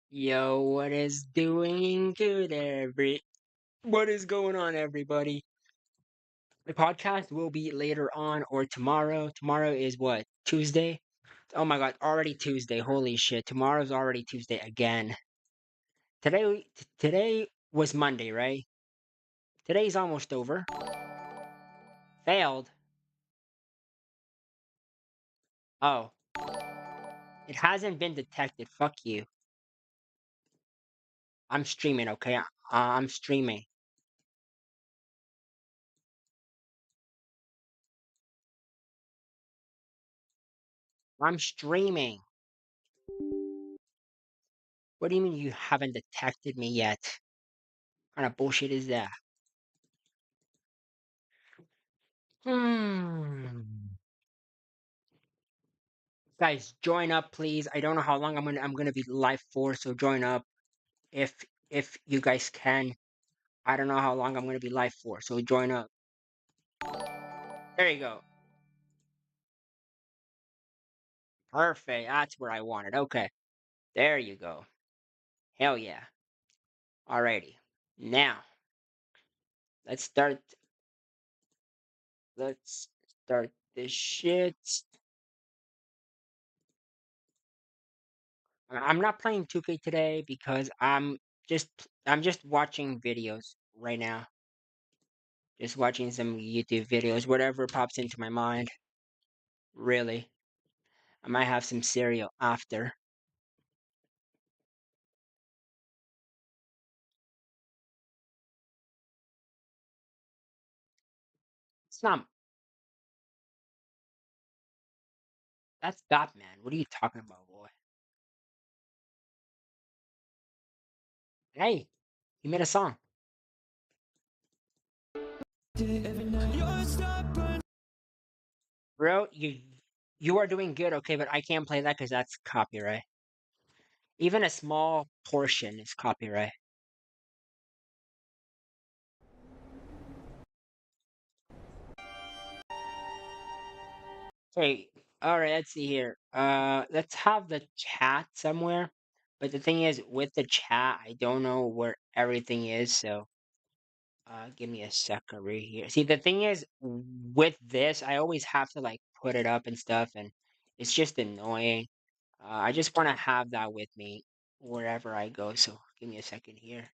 Yo, what is doing good, what is going on, everybody? The podcast will be later on or tomorrow. Tomorrow is what? Tuesday? Oh my god, already Tuesday. Holy shit. Tomorrow's already Tuesday again. Today was Monday, right? Today's almost over. Failed. Oh, it hasn't been detected. Fuck you. I'm streaming, okay? I'm streaming. I'm streaming. What do you mean you haven't detected me yet? What kind of bullshit is that? Hmm. Guys, join up, please. I don't know how long I'm gonna be live for, so join up if you guys can. I don't know how long I'm gonna be live for, so join up. There you go. Perfect. That's where I wanted. Okay. There you go. Hell yeah. Alrighty. Now, let's start let's start this shit. I'm not playing 2K today because just I'm just watching videos right now. Just watching some YouTube videos, whatever pops into my mind. Really. I might have some cereal after. It's not. That's Batman. What are you talking about, boy? Hey, he made a song. Bro, you are doing good, okay, but I can't play that because that's copyright. Even a small portion is copyright. Okay, all right. Let's see here. Let's have the chat somewhere. But the thing is, with the chat, I don't know where everything is. So, give me a second right here. See, the thing is, with this, I always have to like put it up and stuff, and it's just annoying. I just want to have that with me wherever I go. So, give me a second here.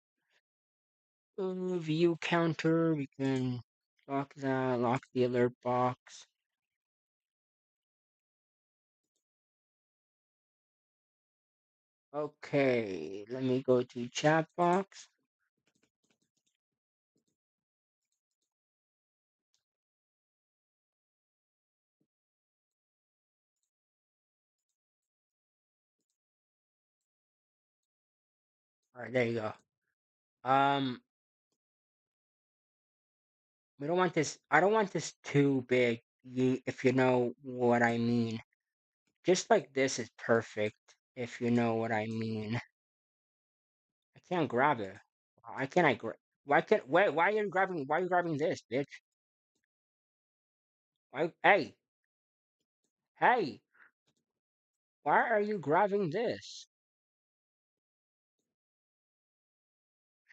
View counter. We can lock that. Lock the alert box. Okay, let me go to chat box. All right, there you go. Um, we don't want this. I don't want this too big. If you know what I mean. Just like this is perfect. If you know what I mean. I can't grab it. Why can't I grab? Why can't? Wait. Why are you grabbing? Why are you grabbing this, bitch? Why? Hey, hey. Why are you grabbing this?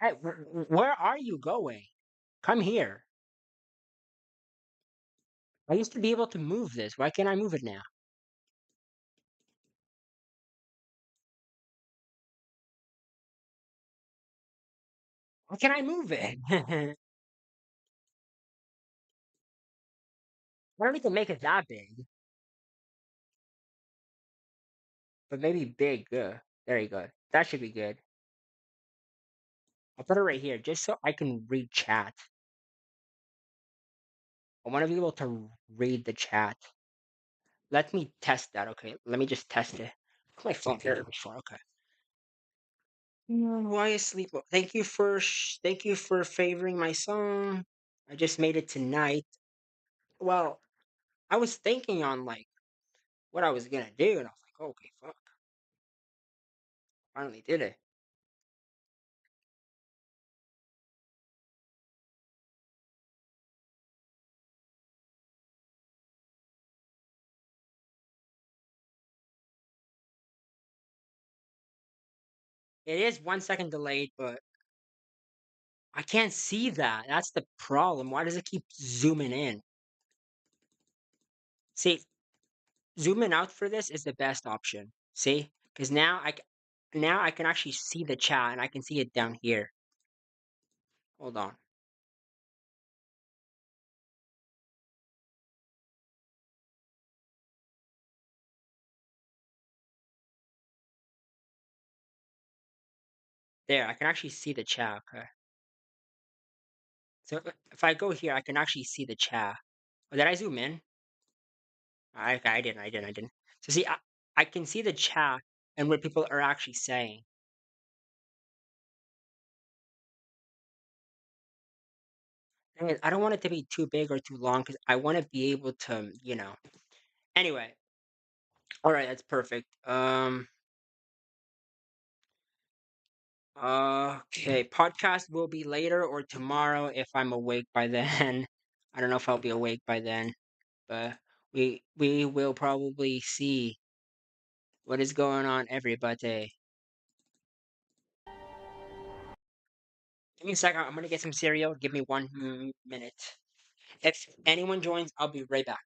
Hey, where are you going? Come here. I used to be able to move this. Why can't I move it now? Why can't I move it? I don't need to make it that big, but maybe big. There you go. That should be good. I'll put it right here just so I can read chat. I want to be able to read the chat. Let me test that, okay? Let me just test it. Put my phone here before, okay. Why is sleep? Thank you for favoring my song. I just made it tonight. Well, I was thinking on like what I was gonna do, and I was like, okay, fuck, finally did it. It is 1 second delayed, but I can't see that. That's the problem. Why does it keep zooming in? See, zooming out for this is the best option. See? Because now I can actually see the chat and I can see it down here. Hold on. There, I can actually see the chat. Okay. So if I go here, I can actually see the chat. Oh, did I zoom in? Okay, I didn't. So see, I can see the chat and what people are actually saying. Thing is, I don't want it to be too big or too long because I want to be able to, Anyway, all right, that's perfect. Okay, podcast will be later or tomorrow if I'm awake by then. I don't know if I'll be awake by then, but we will probably see what is going on, everybody. Give me a second. I'm gonna get some cereal. Give me 1 minute. If anyone joins, I'll be right back.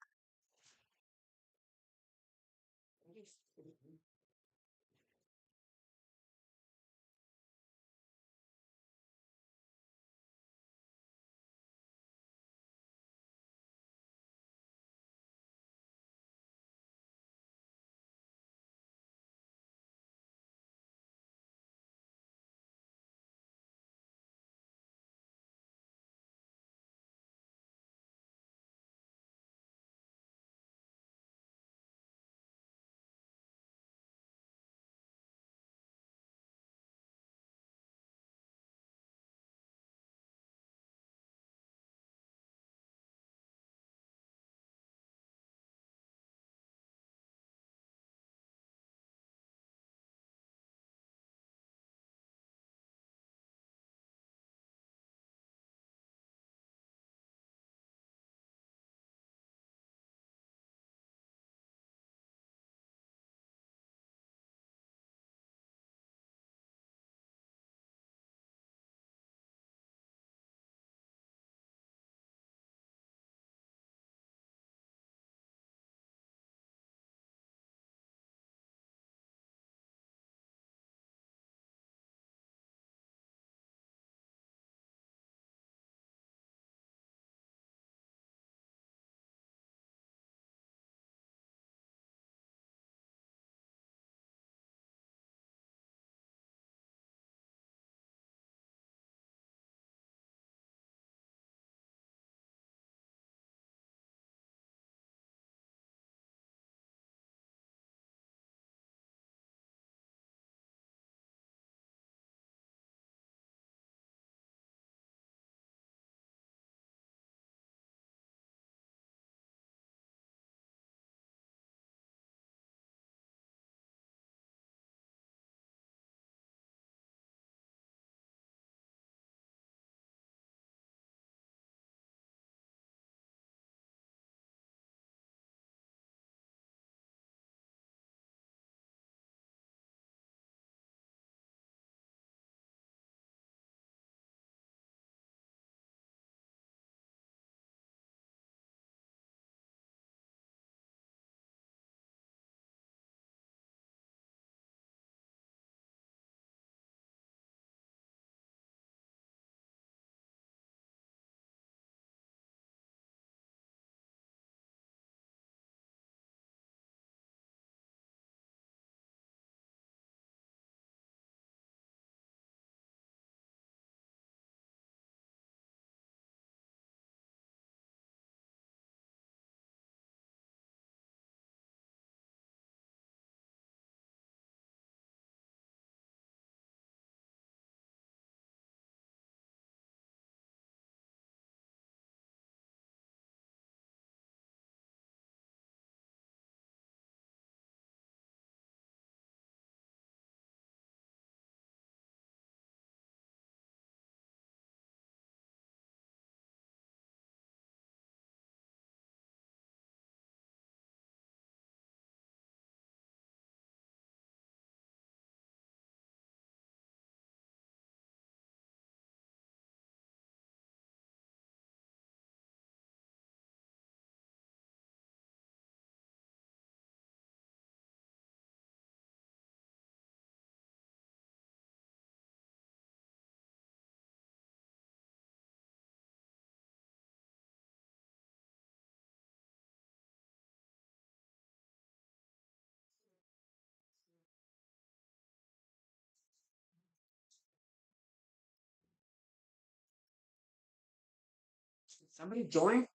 Somebody joined?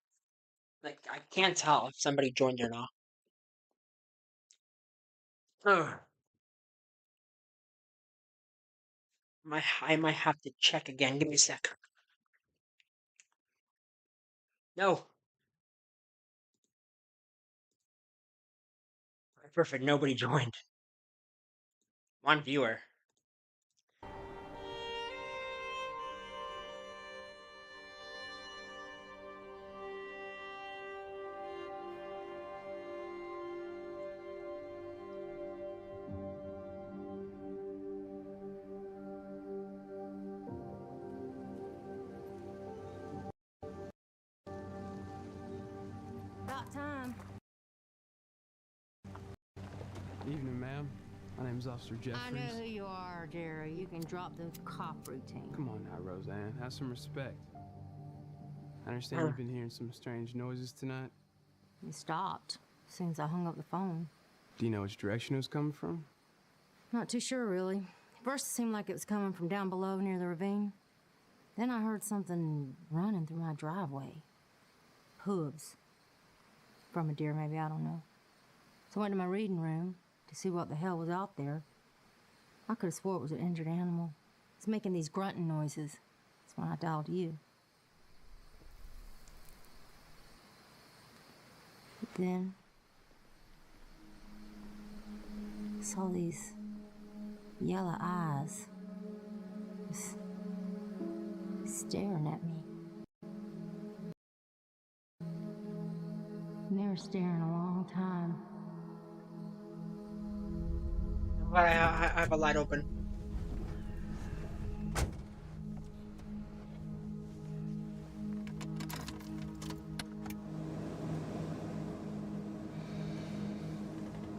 Like, I can't tell if somebody joined or not. Ugh. I might have to check again. Give me a sec. No. Perfect. Nobody joined. One viewer. About time. Evening, ma'am. My name's Officer Jeffries. I know who you are, Jerry. You can drop the cop routine. Come on now, Roseanne. Have some respect. I understand you've been hearing some strange noises tonight. It stopped as soon as I hung up the phone. Do you know which direction it was coming from? Not too sure, really. First, it seemed like it was coming from down below near the ravine. Then I heard something running through my driveway. Hooves. From a deer, maybe, I don't know. So I went to my reading room to see what the hell was out there. I could have swore it was an injured animal. It's making these grunting noises. That's when I dialed you. But then I saw these yellow eyes just staring at me. And they were staring a long time. I have a light open.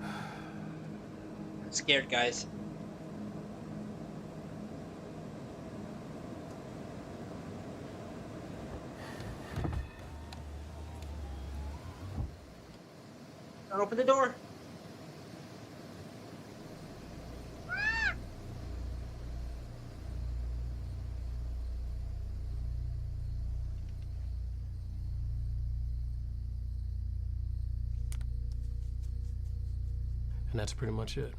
I'm scared, guys. Don't open the door. And that's pretty much it.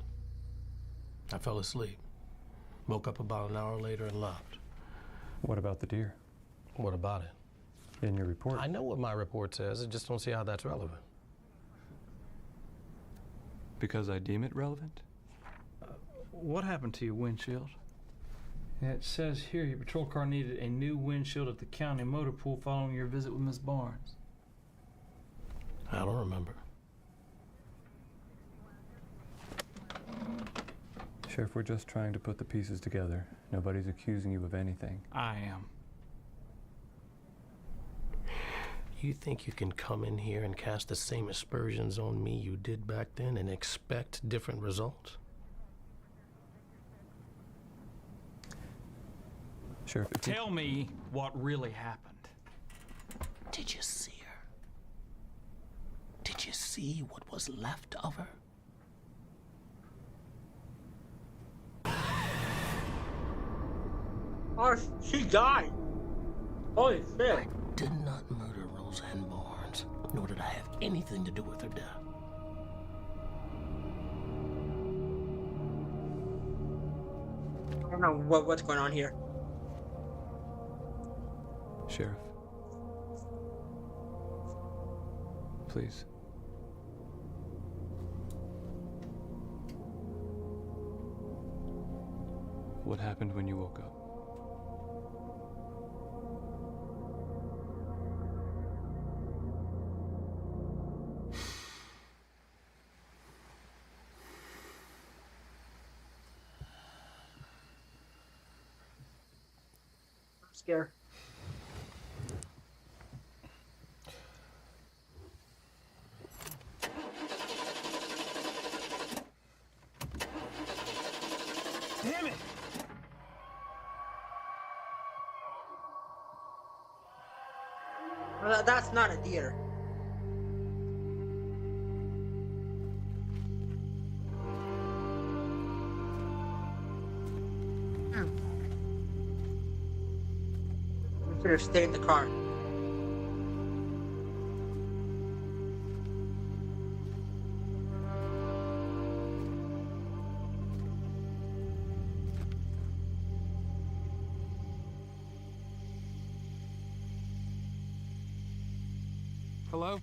I fell asleep. Woke up about an hour later and left. What about the deer? What about it? In your report? I know what my report says. I just don't see how that's relevant. Because I deem it relevant? What happened to your windshield? It says here your patrol car needed a new windshield at the county motor pool following your visit with Miss Barnes. I don't remember. Sheriff, we're just trying to put the pieces together. Nobody's accusing you of anything. I am. You think you can come in here and cast the same aspersions on me you did back then and expect different results? Sheriff, if you... Tell me what really happened. Did you see her? Did you see what was left of her? Oh, she died. Holy shit. I did not murder Roseanne Barnes, nor did I have anything to do with her death. I don't know what's going on here. Sheriff. Please. What happened when you woke up? I'm scared. Damn it! Well, that's not a deer. I should have stayed in the car. Hello?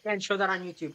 And show that on YouTube.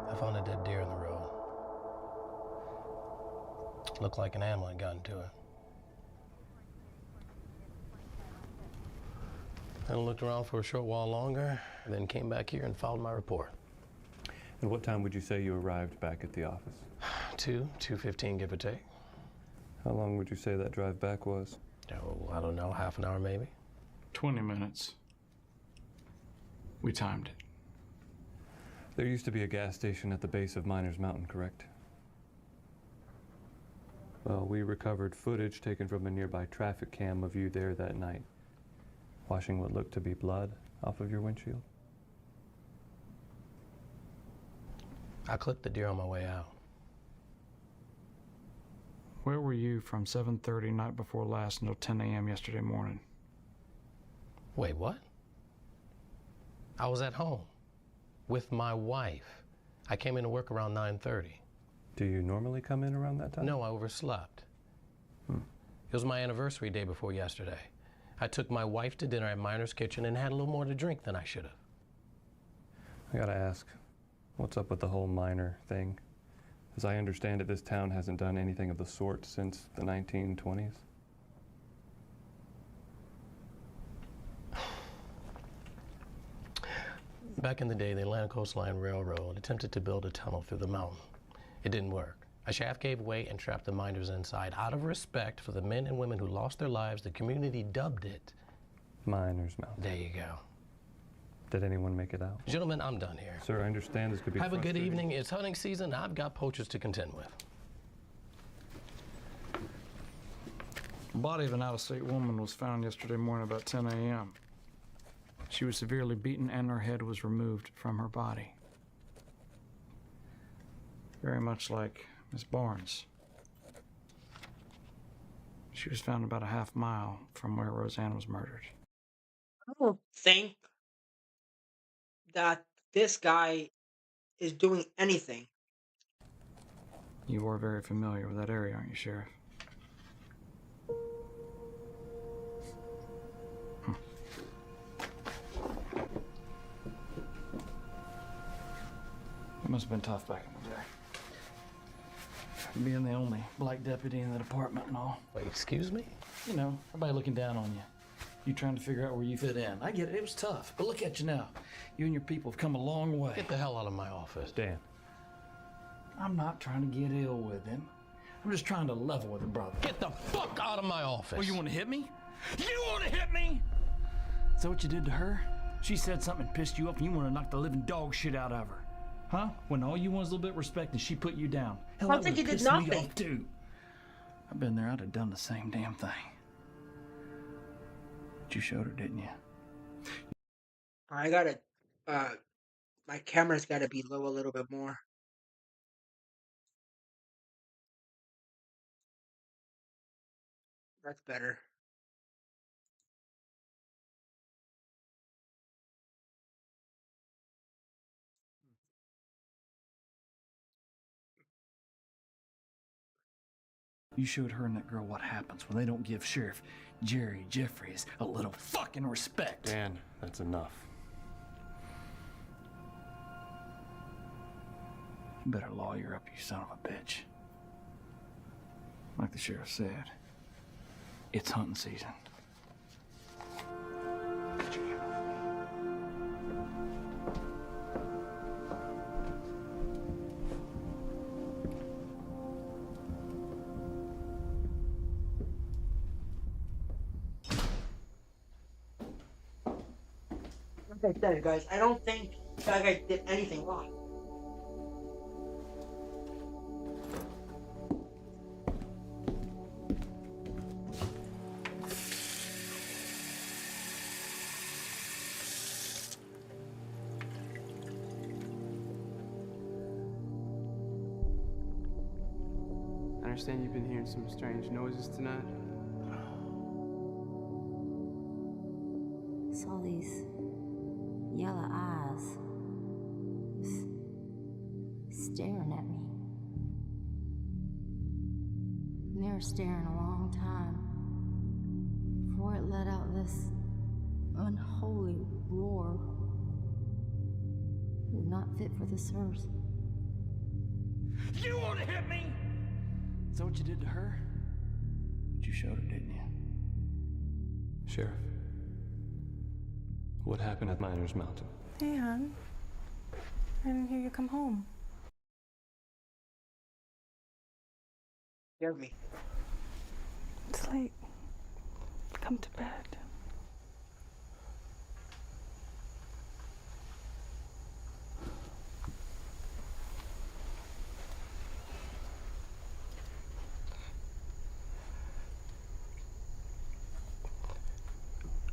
I found a dead deer in the road. Looked like an animal had gotten to it. Then I looked around for a short while longer, and then came back here and filed my report. And what time would you say you arrived back at the office? 2:15, give or take. How long would you say that drive back was? Oh, I don't know, half an hour maybe. 20 minutes. We timed it. There used to be a gas station at the base of Miners Mountain, correct? Well, we recovered footage taken from a nearby traffic cam of you there that night, washing what looked to be blood off of your windshield. I clipped the deer on my way out. Where were you from 7:30 night before last until 10 a.m. yesterday morning? Wait, what? I was at home with my wife. I came into work around 9:30. Do you normally come in around that time? No, I overslept. It was my anniversary day before yesterday. I took my wife to dinner at Miner's Kitchen and had a little more to drink than I should have. I gotta ask, what's up with the whole miner thing? As I understand it, this town hasn't done anything of the sort since the 1920s. Back in the day, the Atlantic Coastline Railroad attempted to build a tunnel through the mountain. It didn't work. A shaft gave way and trapped the miners inside. Out of respect for the men and women who lost their lives, the community dubbed it Miners Mountain. There you go. Did anyone make it out? Gentlemen, I'm done here. Sir, I understand this could be Have a good frustrating. evening. It's hunting season. I've got poachers to contend with. The body of an out-of-state woman was found yesterday morning about 10 a.m. She was severely beaten and her head was removed from her body. Very much like Miss Barnes. She was found about a half mile from where Roseanne was murdered. I don't think that this guy is doing anything. You are very familiar with that area, aren't you, Sheriff? It must have been tough back in the day. Being the only black deputy in the department and all. Wait, excuse me? You know, everybody looking down on you. You trying to figure out where you fit in. I get it, it was tough. But look at you now. You and your people have come a long way. Get the hell out of my office. Dan. I'm not trying to get ill with him. I'm just trying to level with him, brother. Get the fuck out of my office. Oh, you want to hit me? You want to hit me? Is that what you did to her? She said something and pissed you off and you want to knock the living dog shit out of her. Huh? When all you want is a little bit of respect and she put you down. Hell, I that think he would've did pissed me nothing. off, too. I've been there, I'd have done the same damn thing. But you showed her, didn't you? I gotta, uh, my camera's gotta be low a little bit more. That's better. You showed her and that girl what happens when they don't give Sheriff Jerry Jeffries a little fucking respect. Dan, that's enough. You better lawyer up, you son of a bitch. Like the sheriff said, it's hunting season. Like I said, guys, I don't think that guy did anything wrong. I understand you've been hearing some strange noises tonight. Saw these yellow eyes just staring at me. And they were staring a long time before it let out this unholy roar. It was not fit for this earth. You want to hit me? Is that what you did to her? But you showed her, didn't you? Sheriff, what happened at Miners Mountain? Hey, hon. I didn't hear you come home. Scared me. It's late. Come to bed.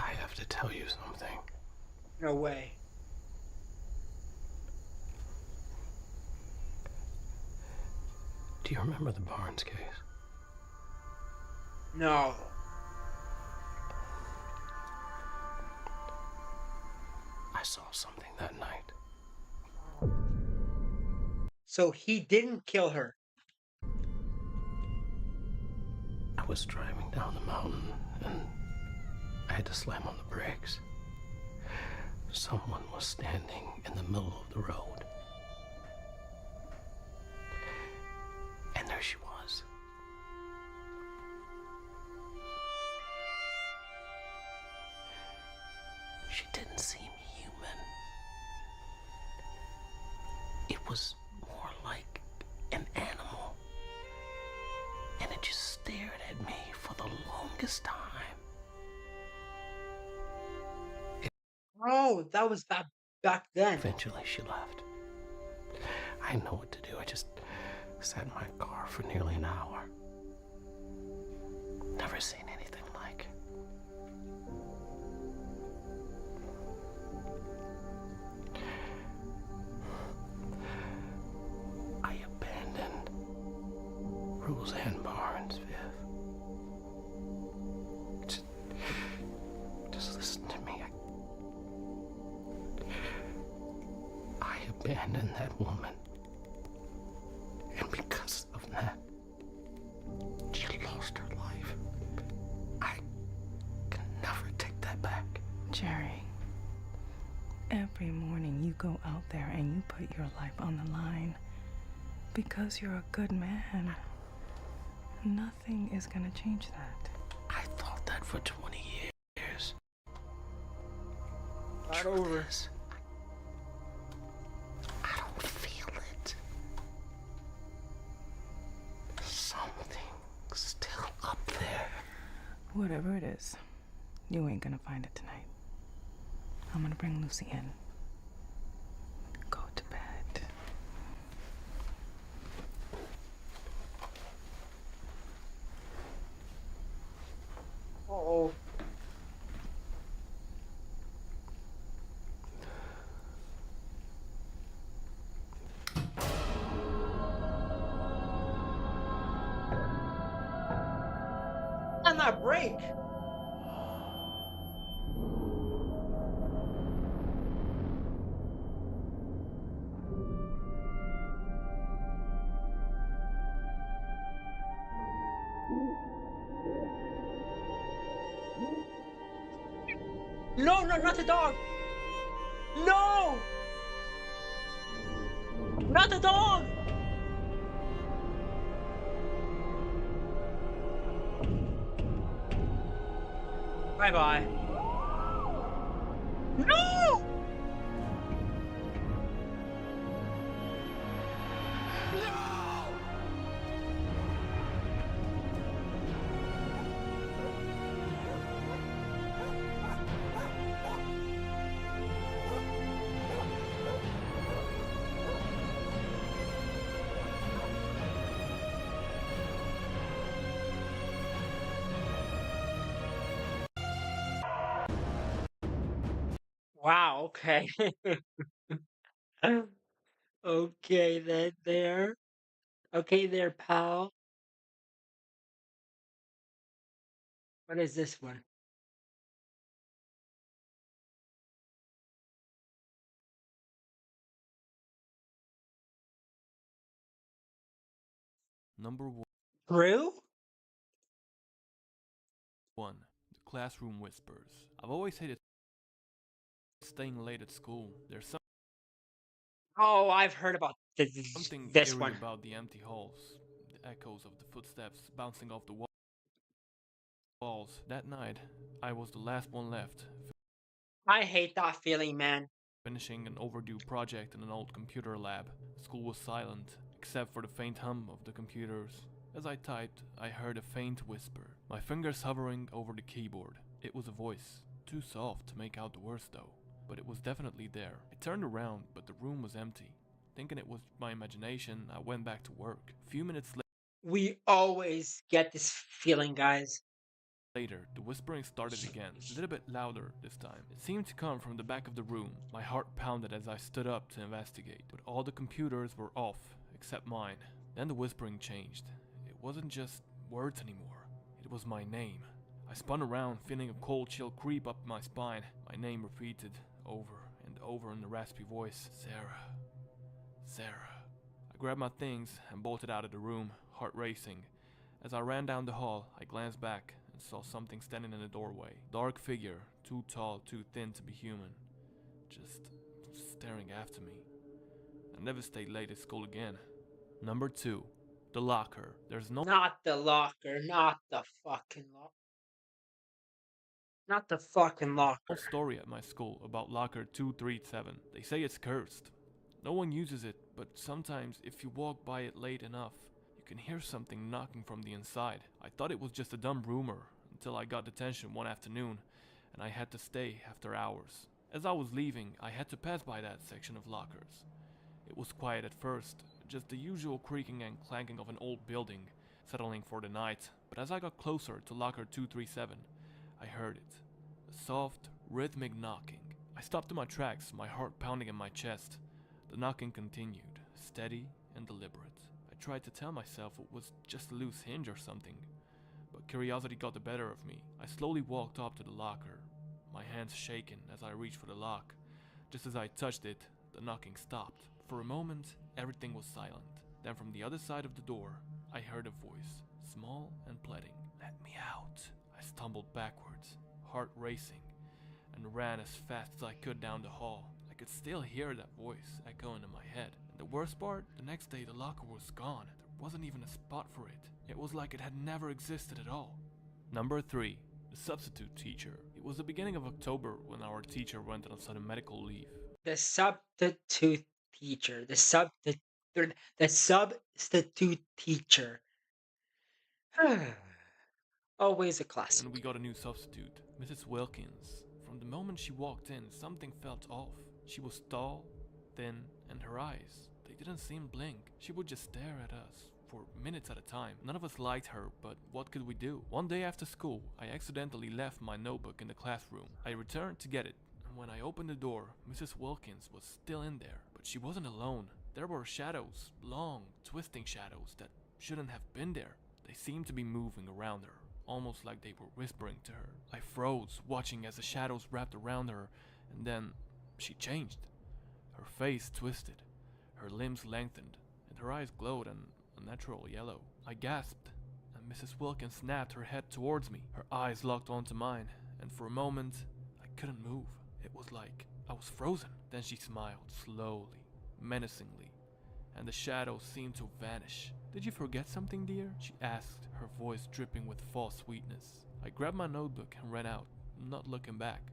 I have to tell you something. No way. Do you remember the Barnes case? No. I saw something that night. So he didn't kill her. I was driving down the mountain and I had to slam on the brakes. Someone was standing in the middle of the road. And there she was. She didn't seem human. It was more like an animal. And it just stared at me for the longest time. Oh, that was back then. Eventually, she left. I didn't know what to do. I just sat in my car for nearly an hour. Never seen anything like it. I abandoned Roseanne Barnes, Viv. Just listen to me. I abandoned that woman. And because of that, she lost her life. I can never take that back. Jerry, every morning you go out there and you put your life on the line because you're a good man. Nothing is gonna change that. I thought that for 20 years. Not Truth over. is, I don't feel it. Something's still up there. Whatever it is, you ain't gonna find it tonight. I'm gonna bring Lucy in. Go to bed. Oh. on that break. No, no, not the dog. No! Not the dog! Bye-bye. No! Wow, okay. Okay, then there. Okay there, pal. What is this one? Number Brew? one, the classroom whispers. I've always hated staying late at school. There's Oh, I've heard about something this eerie one. about the empty halls, the echoes of the footsteps bouncing off the walls. That night, I was the last one left, I hate that feeling, man. finishing an overdue project in an old computer lab. School was silent, except for the faint hum of the computers. As I typed, I heard a faint whisper, my fingers hovering over the keyboard. It was a voice, too soft to make out the words though, but it was definitely there. I turned around, but the room was empty. Thinking it was my imagination, I went back to work. A few minutes We always get this feeling, guys. later, the whispering started again, a little bit louder this time. It seemed to come from the back of the room. My heart pounded as I stood up to investigate, but all the computers were off, except mine. Then the whispering changed. It wasn't just words anymore. It was my name. I spun around, feeling a cold chill creep up my spine. My name repeated over and over in a raspy voice. Sarah. Sarah. I grabbed my things and bolted out of the room, heart racing. As I ran down the hall, I glanced back and saw something standing in the doorway. Dark figure, too tall, too thin to be human. Just staring after me. I never stayed late at school again. Number 2. The locker. There's no Not the locker, not the fucking locker. Not the fucking locker. story at my school about locker 237. They say it's cursed. No one uses it, but sometimes if you walk by it late enough, you can hear something knocking from the inside. I thought it was just a dumb rumor until I got detention one afternoon and I had to stay after hours. As I was leaving, I had to pass by that section of lockers. It was quiet at first, just the usual creaking and clanking of an old building settling for the night, but as I got closer to locker 237, I heard it. A soft, rhythmic knocking. I stopped in my tracks, my heart pounding in my chest. The knocking continued, steady and deliberate. I tried to tell myself it was just a loose hinge or something, but curiosity got the better of me. I slowly walked up to the locker, my hands shaking as I reached for the lock. Just as I touched it, the knocking stopped. For a moment, everything was silent. Then from the other side of the door, I heard a voice, small and pleading. Let me out. I stumbled backwards, heart racing, and ran as fast as I could down the hall. I could still hear that voice echoing in my head. And the worst part, the next day the locker was gone. There wasn't even a spot for it. It was like it had never existed at all. Number 3. The substitute teacher. It was the beginning of October when our teacher went on a sudden medical leave. The substitute teacher. The substitute teacher. Always a classic. And we got a new substitute, Mrs. Wilkins. From the moment she walked in, something felt off. She was tall, thin, and her eyes, they didn't seem blink. She would just stare at us for minutes at a time. None of us liked her, but what could we do? One day after school, I accidentally left my notebook in the classroom. I returned to get it, and when I opened the door, Mrs. Wilkins was still in there. But she wasn't alone. There were shadows, long, twisting shadows that shouldn't have been there. They seemed to be moving around her, almost like they were whispering to her. I froze, watching as the shadows wrapped around her, and then she changed. Her face twisted, her limbs lengthened, and her eyes glowed an unnatural yellow. I gasped, and Mrs. Wilkins snapped her head towards me. Her eyes locked onto mine, and for a moment, I couldn't move. It was like I was frozen. Then she smiled, slowly, menacingly, and the shadows seemed to vanish. "Did you forget something, dear?" she asked, her voice dripping with false sweetness. I grabbed my notebook and ran out, not looking back.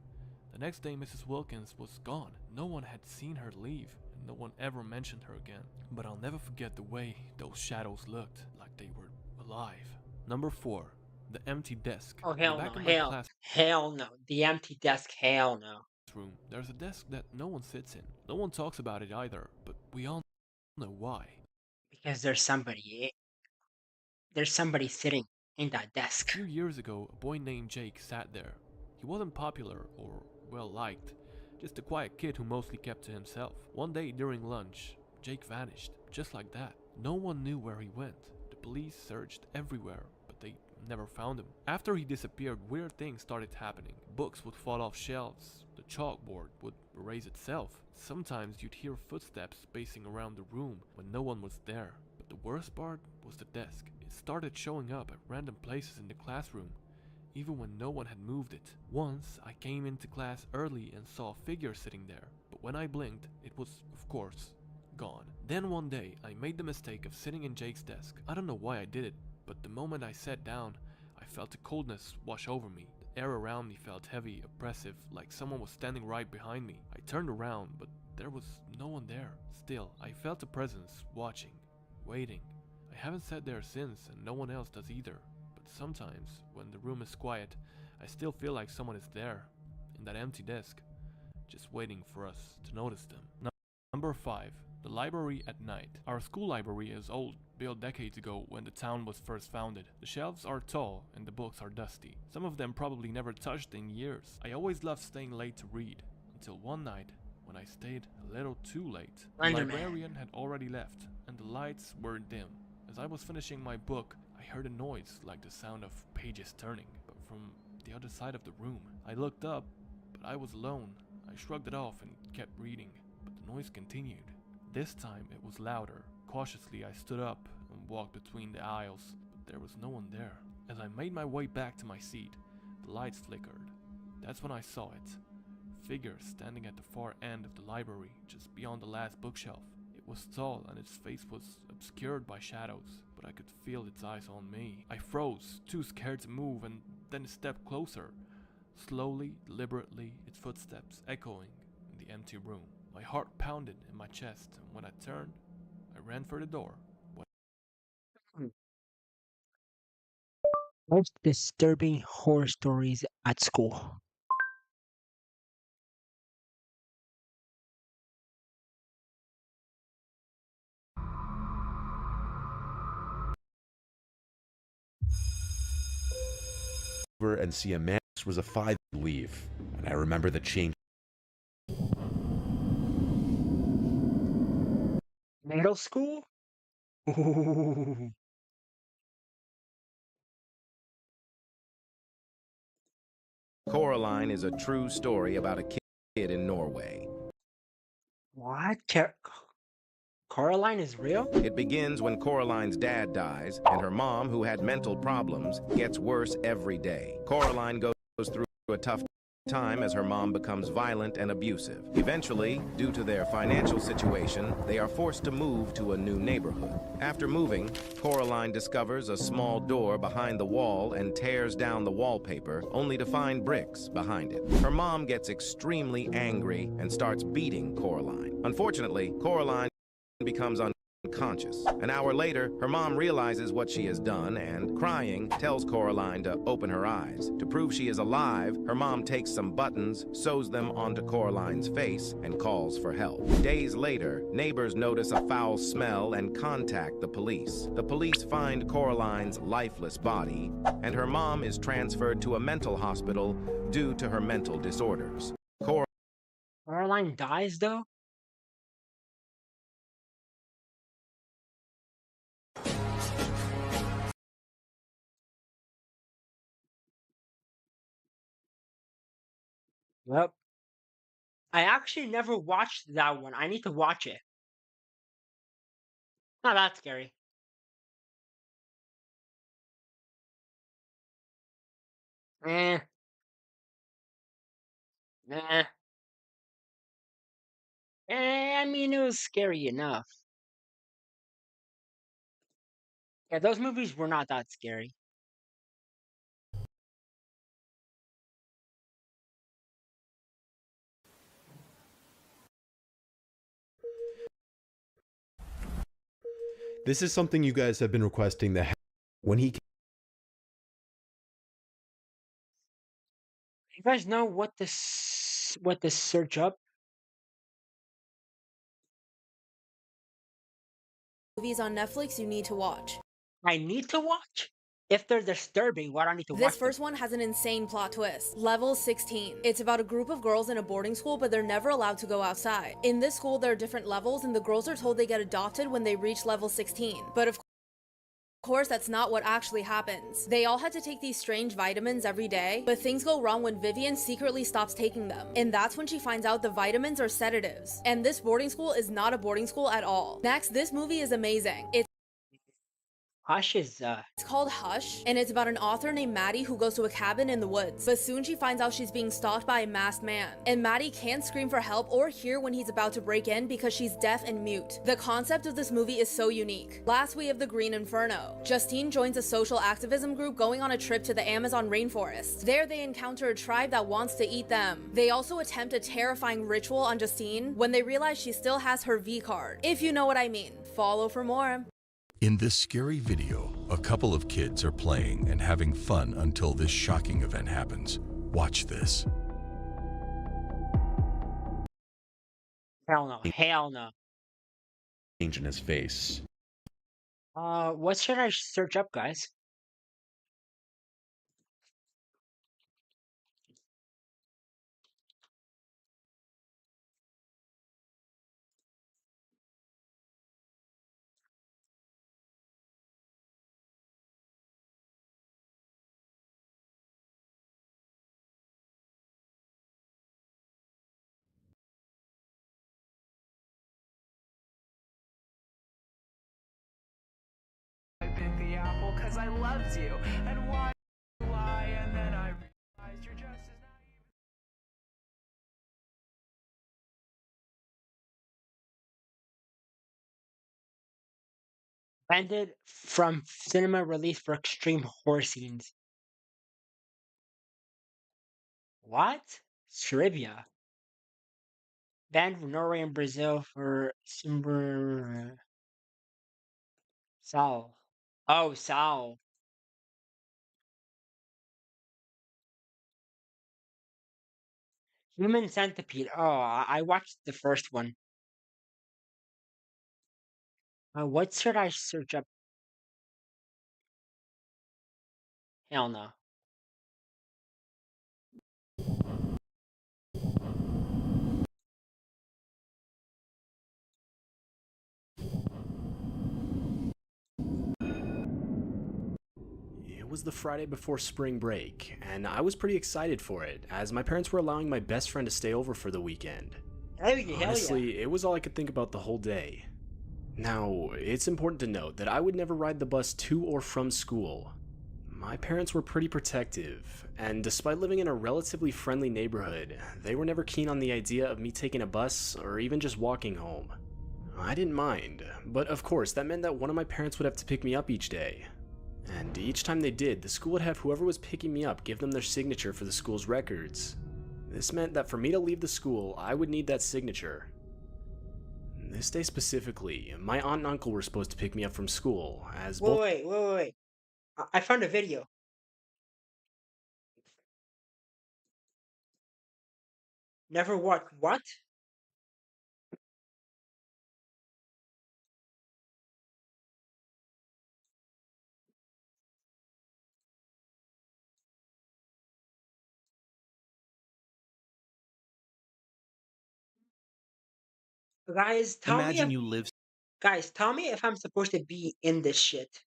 The next day, Mrs. Wilkins was gone. No one had seen her leave, and no one ever mentioned her again. But I'll never forget the way those shadows looked, like they were alive. Number 4. The empty desk. Oh, In the hell back no. of my Hell. Hell no. The empty desk. Hell no. classroom, there's a desk that no one sits in. No one talks about it either, but we all know why. Because there's somebody sitting in that A desk. few years ago, a boy named Jake sat there. He wasn't popular or well liked, just a quiet kid who mostly kept to himself. One day during lunch, Jake vanished, just like that. No one knew where he went. The police searched everywhere, but they never found him. After he disappeared, weird things started happening. Books would fall off shelves, the chalkboard would erase itself. Sometimes you'd hear footsteps pacing around the room when no one was there. But the worst part was the desk. It started showing up at random places in the classroom, even when no one had moved it. Once, I came into class early and saw a figure sitting there, but when I blinked, it was, of course, gone. Then one day, I made the mistake of sitting in Jake's desk. I don't know why I did it, but the moment I sat down, I felt a coldness wash over me. The air around me felt heavy, oppressive, like someone was standing right behind me. I turned around, but there was no one there. Still, I felt a presence, watching, waiting. I haven't sat there since, and no one else does either. But sometimes, when the room is quiet, I still feel like someone is there, in that empty desk, just waiting for us to notice them. Number 5. The library at night. Our school library is old, built decades ago when the town was first founded. The shelves are tall and the books are dusty. Some of them probably never touched in years. I always loved staying late to read, until one night when I stayed a little too late. The Slenderman. librarian had already left and the lights were dim. As I was finishing my book, I heard a noise like the sound of pages turning, but from the other side of the room. I looked up, but I was alone. I shrugged it off and kept reading, but the noise continued. This time it was louder. Cautiously I stood up and walked between the aisles, but there was no one there. As I made my way back to my seat, the lights flickered. That's when I saw it. A figure standing at the far end of the library, just beyond the last bookshelf. It was tall and its face was obscured by shadows, but I could feel its eyes on me. I froze, too scared to move, and then it stepped closer. Slowly, deliberately, its footsteps echoing in the empty room. My heart pounded in my chest, and when I turned, I ran for the door. Most disturbing horror stories at school. And see a man was a 5 leave, and I remember the change. Middle school? Ooh. Coraline is a true story about a kid in Norway. What? Coraline is real? It begins when Coraline's dad dies, and her mom, who had mental problems, gets worse every day. Coraline goes through a tough time as her mom becomes violent and abusive. Eventually, due to their financial situation, they are forced to move to a new neighborhood. After moving, Coraline discovers a small door behind the wall and tears down the wallpaper, only to find bricks behind it. Her mom gets extremely angry and starts beating Coraline. Unfortunately, Coraline becomes unconscious. An hour later, her mom realizes what she has done and, crying, tells Coraline to open her eyes. To prove she is alive, her mom takes some buttons, sews them onto Coraline's face, and calls for help. Days later, neighbors notice a foul smell and contact the police. The police find Coraline's lifeless body, and her mom is transferred to a mental hospital due to her mental disorders. Coraline dies though? Well, I actually never watched that one. I need to watch it. Not that scary. Eh, eh, I mean, it was scary enough. Yeah, those movies were not that scary. This is something you guys have been requesting. When he You guys know what to search up? Movies on Netflix you need to watch. I need to watch? If they're disturbing, why do I need to This watch them? first one has an insane plot twist. Level 16. It's about a group of girls in a boarding school, but they're never allowed to go outside. In this school, there are different levels, and the girls are told they get adopted when they reach level 16. But of course, that's not what actually happens. They all had to take these strange vitamins every day, but things go wrong when Vivian secretly stops taking them. And that's when she finds out the vitamins are sedatives. And this boarding school is not a boarding school at all. Next, this movie is amazing. Hush is, It's called Hush, and it's about an author named Maddie who goes to a cabin in the woods. But soon she finds out she's being stalked by a masked man. And Maddie can't scream for help or hear when he's about to break in because she's deaf and mute. The concept of this movie is so unique. Last, we have The Green Inferno. Justine joins a social activism group going on a trip to the Amazon rainforest. There, they encounter a tribe that wants to eat them. They also attempt a terrifying ritual on Justine when they realize she still has her V card. If you know what I mean. Follow for more. In this scary video, a couple of kids are playing and having fun until this shocking event happens. Watch this. hell no, hell no. change in his face. What should I search up, guys? I bit the apple because I loved you. And why lie? And then I realized you're just as naive. Banned from cinema release for extreme horror scenes. What? Trivia. Banned from Norway and Brazil for Simber Sal. Oh, Sal. Human Centipede. Oh, I watched the first one. What should I search up? Hell no. It was the Friday before spring break, and I was pretty excited for it, as my parents were allowing my best friend to stay over for the weekend. Hell yeah. Honestly, it was all I could think about the whole day. Now, it's important to note that I would never ride the bus to or from school. My parents were pretty protective, and despite living in a relatively friendly neighborhood, they were never keen on the idea of me taking a bus or even just walking home. I didn't mind, but of course that meant that one of my parents would have to pick me up each day. And each time they did, the school would have whoever was picking me up give them their signature for the school's records. This meant that for me to leave the school, I would need that signature. This day specifically, my aunt and uncle were supposed to pick me up from school, as both— Wait. I found a video. Never what? What? Guys, tell me if, Imagine you live. guys, tell me if I'm supposed to be in this shit.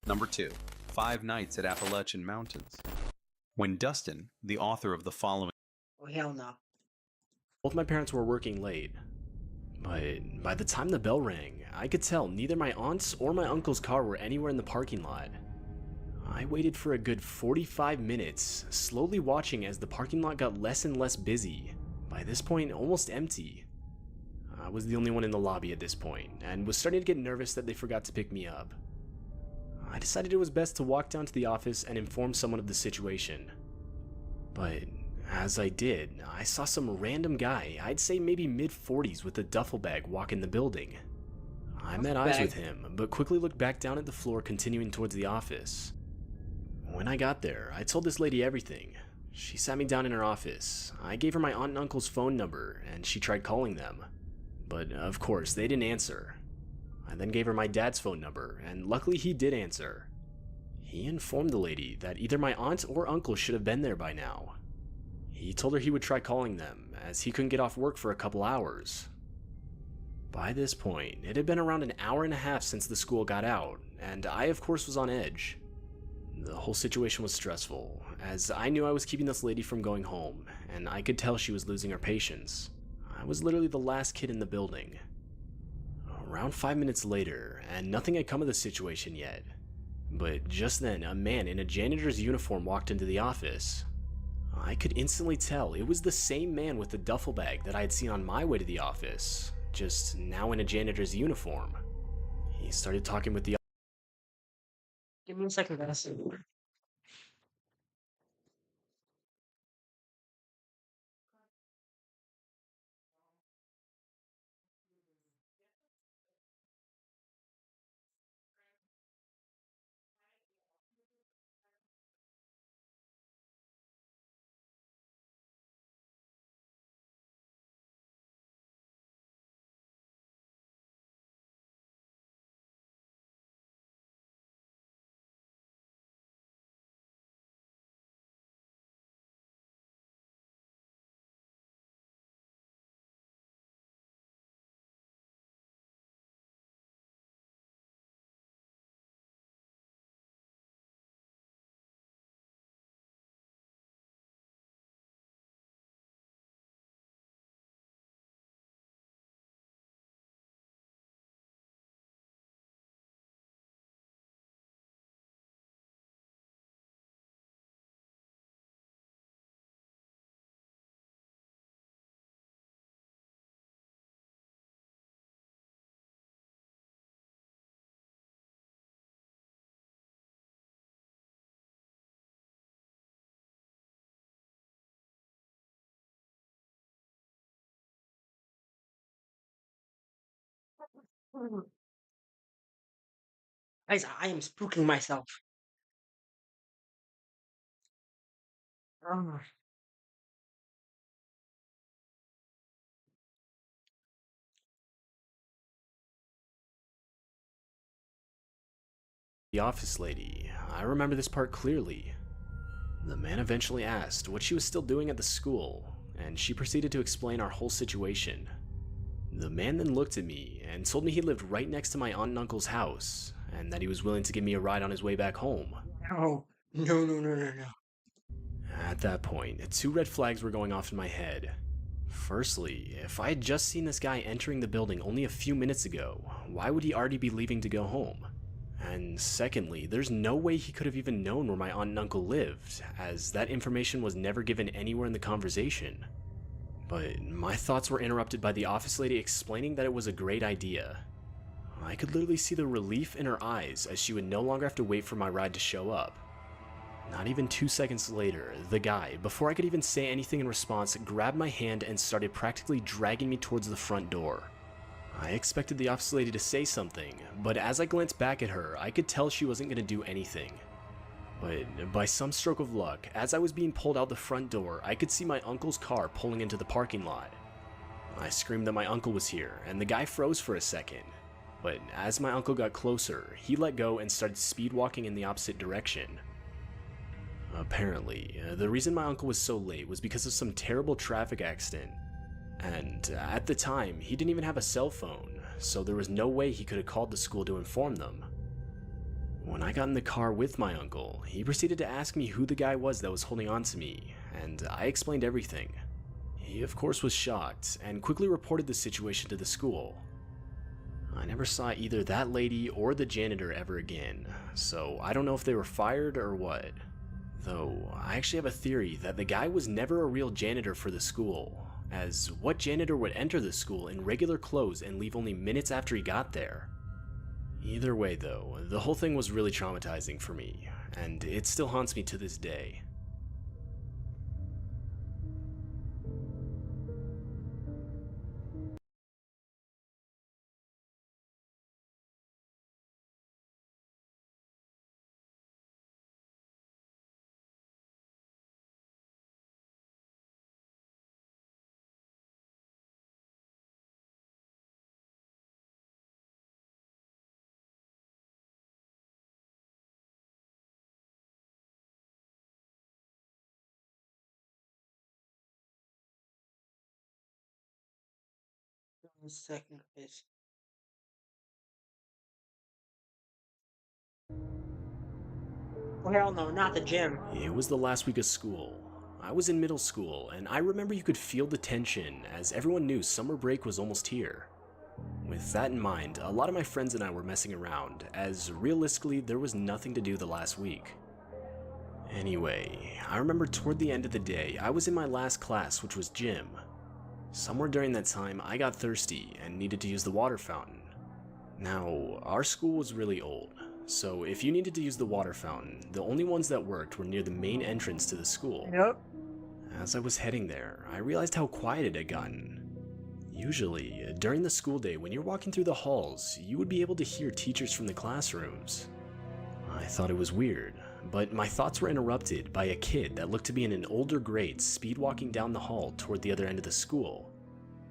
Number 2. Five Nights at Appalachian Mountains. When Dustin, the author of the following... Oh, hell no. Both my parents were working late, but by the time the bell rang, I could tell neither my aunt's or my uncle's car were anywhere in the parking lot. I waited for a good 45 minutes, slowly watching as the parking lot got less and less busy, by this point almost empty. I was the only one in the lobby at this point, and was starting to get nervous that they forgot to pick me up. I decided it was best to walk down to the office and inform someone of the situation. But as I did, I saw some random guy, I'd say maybe mid-40s with a duffel bag, walk in the building. I met eyes with him, but quickly looked back down at the floor, continuing towards the office. When I got there, I told this lady everything. She sat me down in her office. I gave her my aunt and uncle's phone number, and she tried calling them. But of course, they didn't answer. I then gave her my dad's phone number, and luckily he did answer. He informed the lady that either my aunt or uncle should have been there by now. He told her he would try calling them, as he couldn't get off work for a couple hours. By this point, it had been around an hour and a half since the school got out, and I of course was on edge. The whole situation was stressful, as I knew I was keeping this lady from going home, and I could tell she was losing her patience. I was literally the last kid in the building. Around 5 minutes later, and nothing had come of the situation yet. But just then, a man in a janitor's uniform walked into the office. I could instantly tell it was the same man with the duffel bag that I had seen on my way to the office, just now in a janitor's uniform. He started talking with the... Give me a second, guys. Guys, I am spooking myself. Ugh. office lady. I remember this part clearly. The man eventually asked what she was still doing at the school, and she proceeded to explain our whole situation. The man then looked at me and told me he lived right next to my aunt and uncle's house, and that he was willing to give me a ride on his way back home. No, no. At that point, 2 red flags were going off in my head. Firstly, if I had just seen this guy entering the building only a few minutes ago, why would he already be leaving to go home? And secondly, there's no way he could have even known where my aunt and uncle lived, as that information was never given anywhere in the conversation. But my thoughts were interrupted by the office lady explaining that it was a great idea. I could literally see the relief in her eyes as she would no longer have to wait for my ride to show up. Not even 2 seconds later, the guy, before I could even say anything in response, grabbed my hand and started practically dragging me towards the front door. I expected the office lady to say something, but as I glanced back at her, I could tell she wasn't going to do anything. But by some stroke of luck, as I was being pulled out the front door, I could see my uncle's car pulling into the parking lot. I screamed that my uncle was here, and the guy froze for a second. But as my uncle got closer, he let go and started speed walking in the opposite direction. Apparently, the reason my uncle was so late was because of some terrible traffic accident. And at the time, he didn't even have a cell phone, so there was no way he could have called the school to inform them. When I got in the car with my uncle, he proceeded to ask me who the guy was that was holding on to me, and I explained everything. He of course was shocked, and quickly reported the situation to the school. I never saw either that lady or the janitor ever again, so I don't know if they were fired or what. Though, I actually have a theory that the guy was never a real janitor for the school, as what janitor would enter the school in regular clothes and leave only minutes after he got there? Either way though, the whole thing was really traumatizing for me, and it still haunts me to this day. Second place. Oh, hell no, not the gym. It was the last week of school. I was in middle school, and I remember you could feel the tension as everyone knew summer break was almost here. With that in mind, a lot of my friends and I were messing around, as realistically there was nothing to do the last week. Anyway, I remember toward the end of the day, I was in my last class, which was gym. Somewhere during that time, I got thirsty and needed to use the water fountain. Now, our school was really old, so if you needed to use the water fountain, the only ones that worked were near the main entrance to the school. Yep. As I was heading there, I realized how quiet it had gotten. Usually, during the school day, when you're walking through the halls, you would be able to hear teachers from the classrooms. I thought it was weird, but my thoughts were interrupted by a kid that looked to be in an older grade speed walking down the hall toward the other end of the school.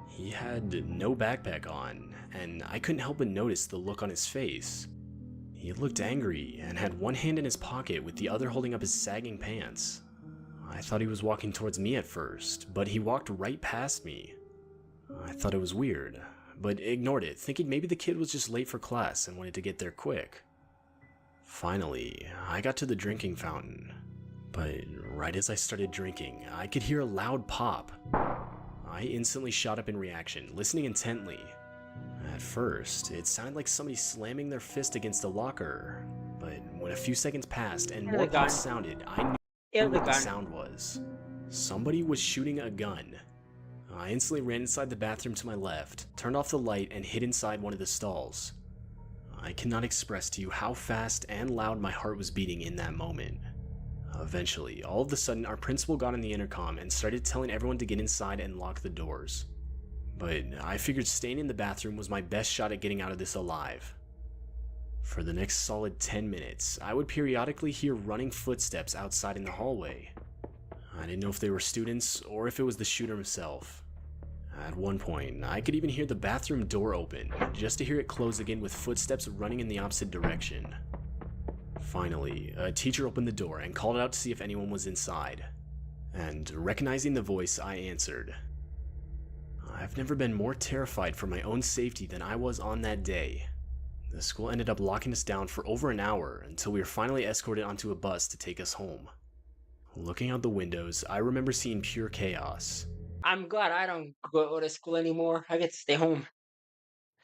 He had no backpack on, and I couldn't help but notice the look on his face. He looked angry and had one hand in his pocket with the other holding up his sagging pants. I thought he was walking towards me at first, but he walked right past me. I thought it was weird, but ignored it, thinking maybe the kid was just late for class and wanted to get there quick. Finally, I got to the drinking fountain, but right as I started drinking, I could hear a loud pop. I instantly shot up in reaction, listening intently. At first, it sounded like somebody slamming their fist against a locker, but when a few seconds passed and more pops sounded, I knew what the sound was. Somebody was shooting a gun. I instantly ran inside the bathroom to my left, turned off the light, and hid inside one of the stalls. I cannot express to you how fast and loud my heart was beating in that moment. Eventually, all of a sudden, our principal got on the intercom and started telling everyone to get inside and lock the doors. But I figured staying in the bathroom was my best shot at getting out of this alive. For the next solid 10 minutes, I would periodically hear running footsteps outside in the hallway. I didn't know if they were students or if it was the shooter himself. At one point, I could even hear the bathroom door open, just to hear it close again with footsteps running in the opposite direction. Finally, a teacher opened the door and called out to see if anyone was inside. And recognizing the voice, I answered. I've never been more terrified for my own safety than I was on that day. The school ended up locking us down for over an hour until we were finally escorted onto a bus to take us home. Looking out the windows, I remember seeing pure chaos. I'm glad I don't go to school anymore. I get to stay home.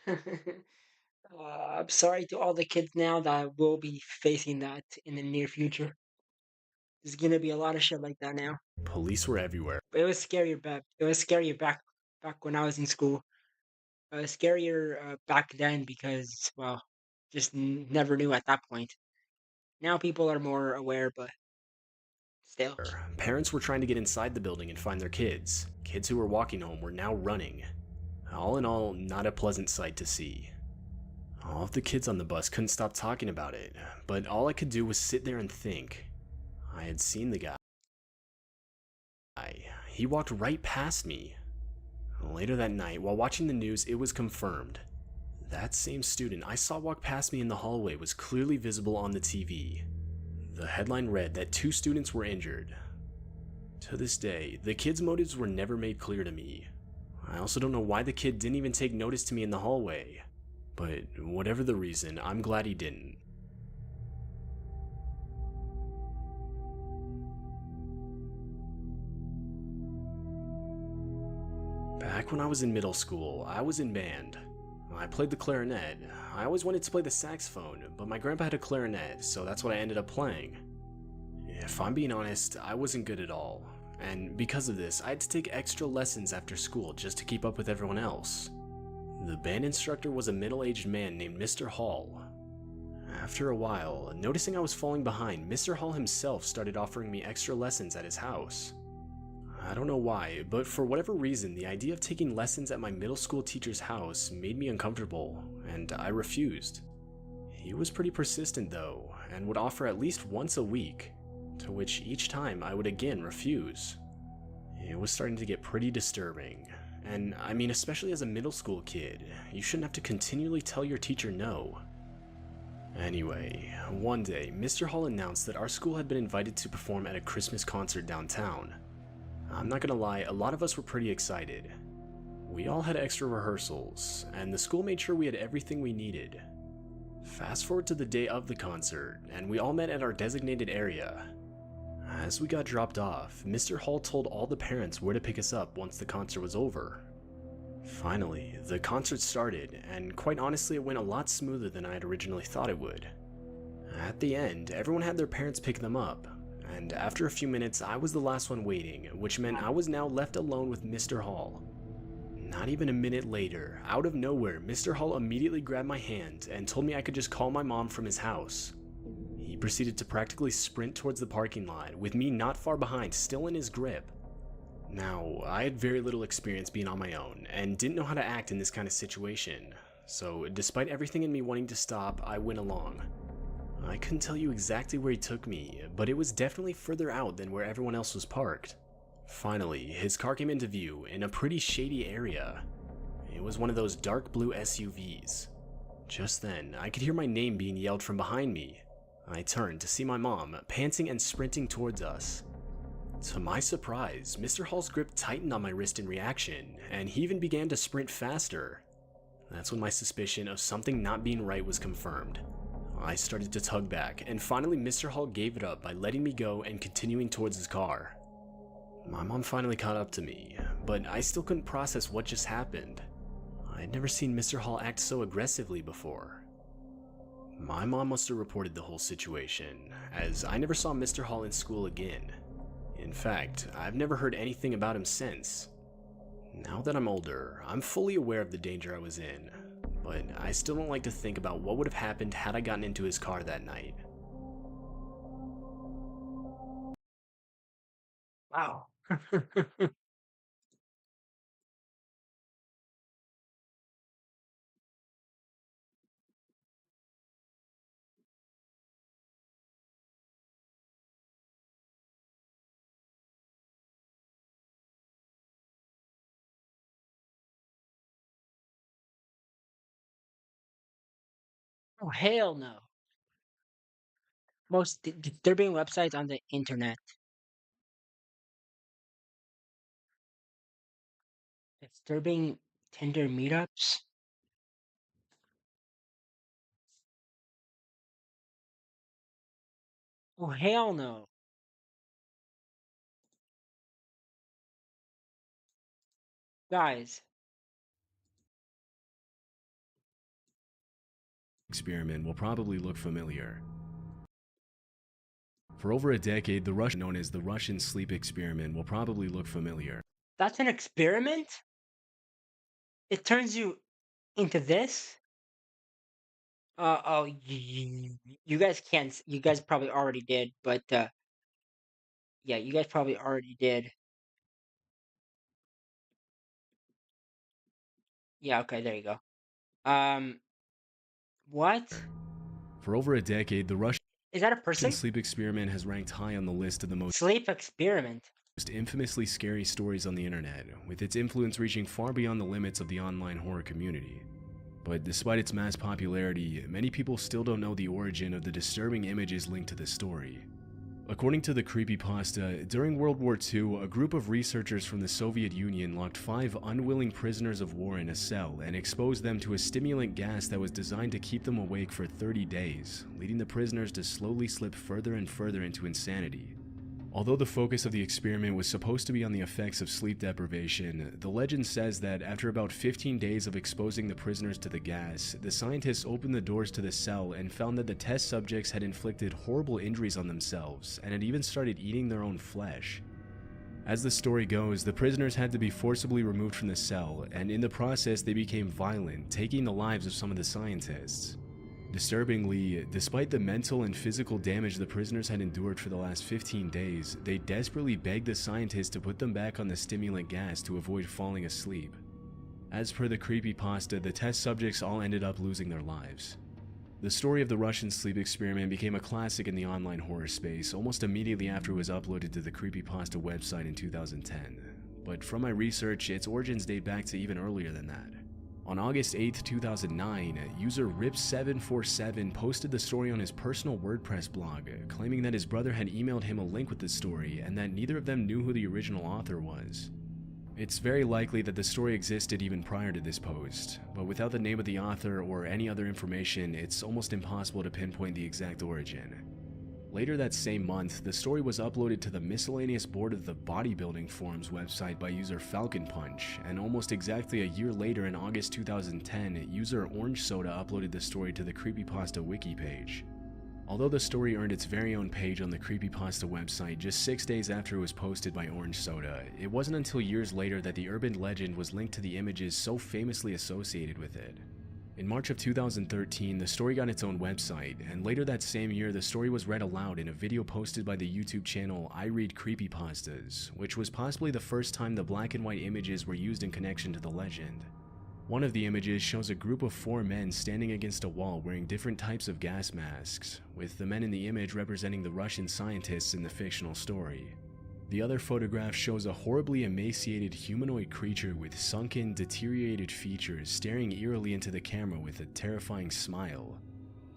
I'm sorry to all the kids now that will be facing that in the near future. There's gonna be a lot of shit like that now. Police were everywhere. It was scarier back. It was scarier back when I was in school. Scarier back then because well, just never knew at that point. Now people are more aware, but still. Parents were trying to get inside the building and find their kids. Kids who were walking home were now running. All in all, not a pleasant sight to see. All of the kids on the bus couldn't stop talking about it, but all I could do was sit there and think. I had seen the guy. He walked right past me. Later that night, while watching the news, it was confirmed. That same student I saw walk past me in the hallway was clearly visible on the TV. The headline read that 2 students were injured. To this day, the kid's motives were never made clear to me. I also don't know why the kid didn't even take notice to me in the hallway. But whatever the reason, I'm glad he didn't. back when I was in middle school, I was in band. I played the clarinet. I always wanted to play the saxophone, but my grandpa had a clarinet, so that's what I ended up playing. If I'm being honest, I wasn't good at all, and because of this, I had to take extra lessons after school just to keep up with everyone else. The band instructor was a middle-aged man named Mr. Hall. After a while, noticing I was falling behind, Mr. Hall himself started offering me extra lessons at his house. I don't know why, but for whatever reason, the idea of taking lessons at my middle school teacher's house made me uncomfortable, and I refused. He was pretty persistent though, and would offer at least once a week, to which each time I would again refuse. It was starting to get pretty disturbing, and I mean, especially as a middle school kid, you shouldn't have to continually tell your teacher no. Anyway, one day, Mr. Hall announced that our school had been invited to perform at a Christmas concert downtown. I'm not gonna lie, a lot of us were pretty excited. We all had extra rehearsals, and the school made sure we had everything we needed. Fast forward to the day of the concert, and we all met at our designated area. As we got dropped off, Mr. Hall told all the parents where to pick us up once the concert was over. Finally, the concert started, and quite honestly it went a lot smoother than I had originally thought it would. At the end, everyone had their parents pick them up, and after a few minutes I was the last one waiting, which meant I was now left alone with Mr. Hall. Not even a minute later, out of nowhere, Mr. Hall immediately grabbed my hand and told me I could just call my mom from his house. He proceeded to practically sprint towards the parking lot, with me not far behind, still in his grip. Now, I had very little experience being on my own, and didn't know how to act in this kind of situation, so despite everything in me wanting to stop, I went along. I couldn't tell you exactly where he took me, but it was definitely further out than where everyone else was parked. Finally, his car came into view in a pretty shady area. It was one of those dark blue SUVs. Just then, I could hear my name being yelled from behind me. I turned to see my mom, panting and sprinting towards us. To my surprise, Mr. Hall's grip tightened on my wrist in reaction, and he even began to sprint faster. That's when my suspicion of something not being right was confirmed. I started to tug back, and finally Mr. Hall gave it up by letting me go and continuing towards his car. My mom finally caught up to me, but I still couldn't process what just happened. I had never seen Mr. Hall act so aggressively before. My mom must have reported the whole situation, as I never saw Mr. Hall in school again. In fact, I've never heard anything about him since. Now that I'm older, I'm fully aware of the danger I was in, but I still don't like to think about what would have happened had I gotten into his car that night. Wow. Oh, hell no. Most disturbing websites on the internet. Disturbing Tinder meetups. Oh, hell no. Guys. Experiment will probably look familiar. For over a decade, the Russian known as the Russian sleep experiment will probably look familiar. That's an experiment? It turns you into this? Oh, you guys can't. You guys probably already did, but yeah, you guys probably already did. Yeah, okay, there you go. What? For over a decade, the Russian Is that a person? sleep experiment has ranked high on the list of the most Sleep experiment. infamously scary stories on the internet, with its influence reaching far beyond the limits of the online horror community. But despite its mass popularity, many people still don't know the origin of the disturbing images linked to the story. According to the creepypasta, during World War II, a group of researchers from the Soviet Union locked 5 unwilling prisoners of war in a cell and exposed them to a stimulant gas that was designed to keep them awake for 30 days, leading the prisoners to slowly slip further and further into insanity. Although the focus of the experiment was supposed to be on the effects of sleep deprivation, the legend says that after about 15 days of exposing the prisoners to the gas, the scientists opened the doors to the cell and found that the test subjects had inflicted horrible injuries on themselves and had even started eating their own flesh. As the story goes, the prisoners had to be forcibly removed from the cell, and in the process they became violent, taking the lives of some of the scientists. Disturbingly, despite the mental and physical damage the prisoners had endured for the last 15 days, they desperately begged the scientists to put them back on the stimulant gas to avoid falling asleep. As per the creepypasta, the test subjects all ended up losing their lives. The story of the Russian sleep experiment became a classic in the online horror space almost immediately after it was uploaded to the creepypasta website in 2010. But from my research, its origins date back to even earlier than that. On August 8, 2009, user Rip747 posted the story on his personal WordPress blog, claiming that his brother had emailed him a link with the story and that neither of them knew who the original author was. It's very likely that the story existed even prior to this post, but without the name of the author or any other information, it's almost impossible to pinpoint the exact origin. Later that same month, the story was uploaded to the miscellaneous board of the bodybuilding forums website by user Falcon Punch, and almost exactly a year later in August 2010, user Orange Soda uploaded the story to the Creepypasta wiki page. Although the story earned its very own page on the Creepypasta website just 6 days after it was posted by Orange Soda, it wasn't until years later that the urban legend was linked to the images so famously associated with it. In March of 2013, the story got its own website, and later that same year the story was read aloud in a video posted by the YouTube channel I Read Creepypastas, which was possibly the first time the black and white images were used in connection to the legend. One of the images shows a group of 4 men standing against a wall wearing different types of gas masks, with the men in the image representing the Russian scientists in the fictional story. The other photograph shows a horribly emaciated humanoid creature with sunken, deteriorated features staring eerily into the camera with a terrifying smile.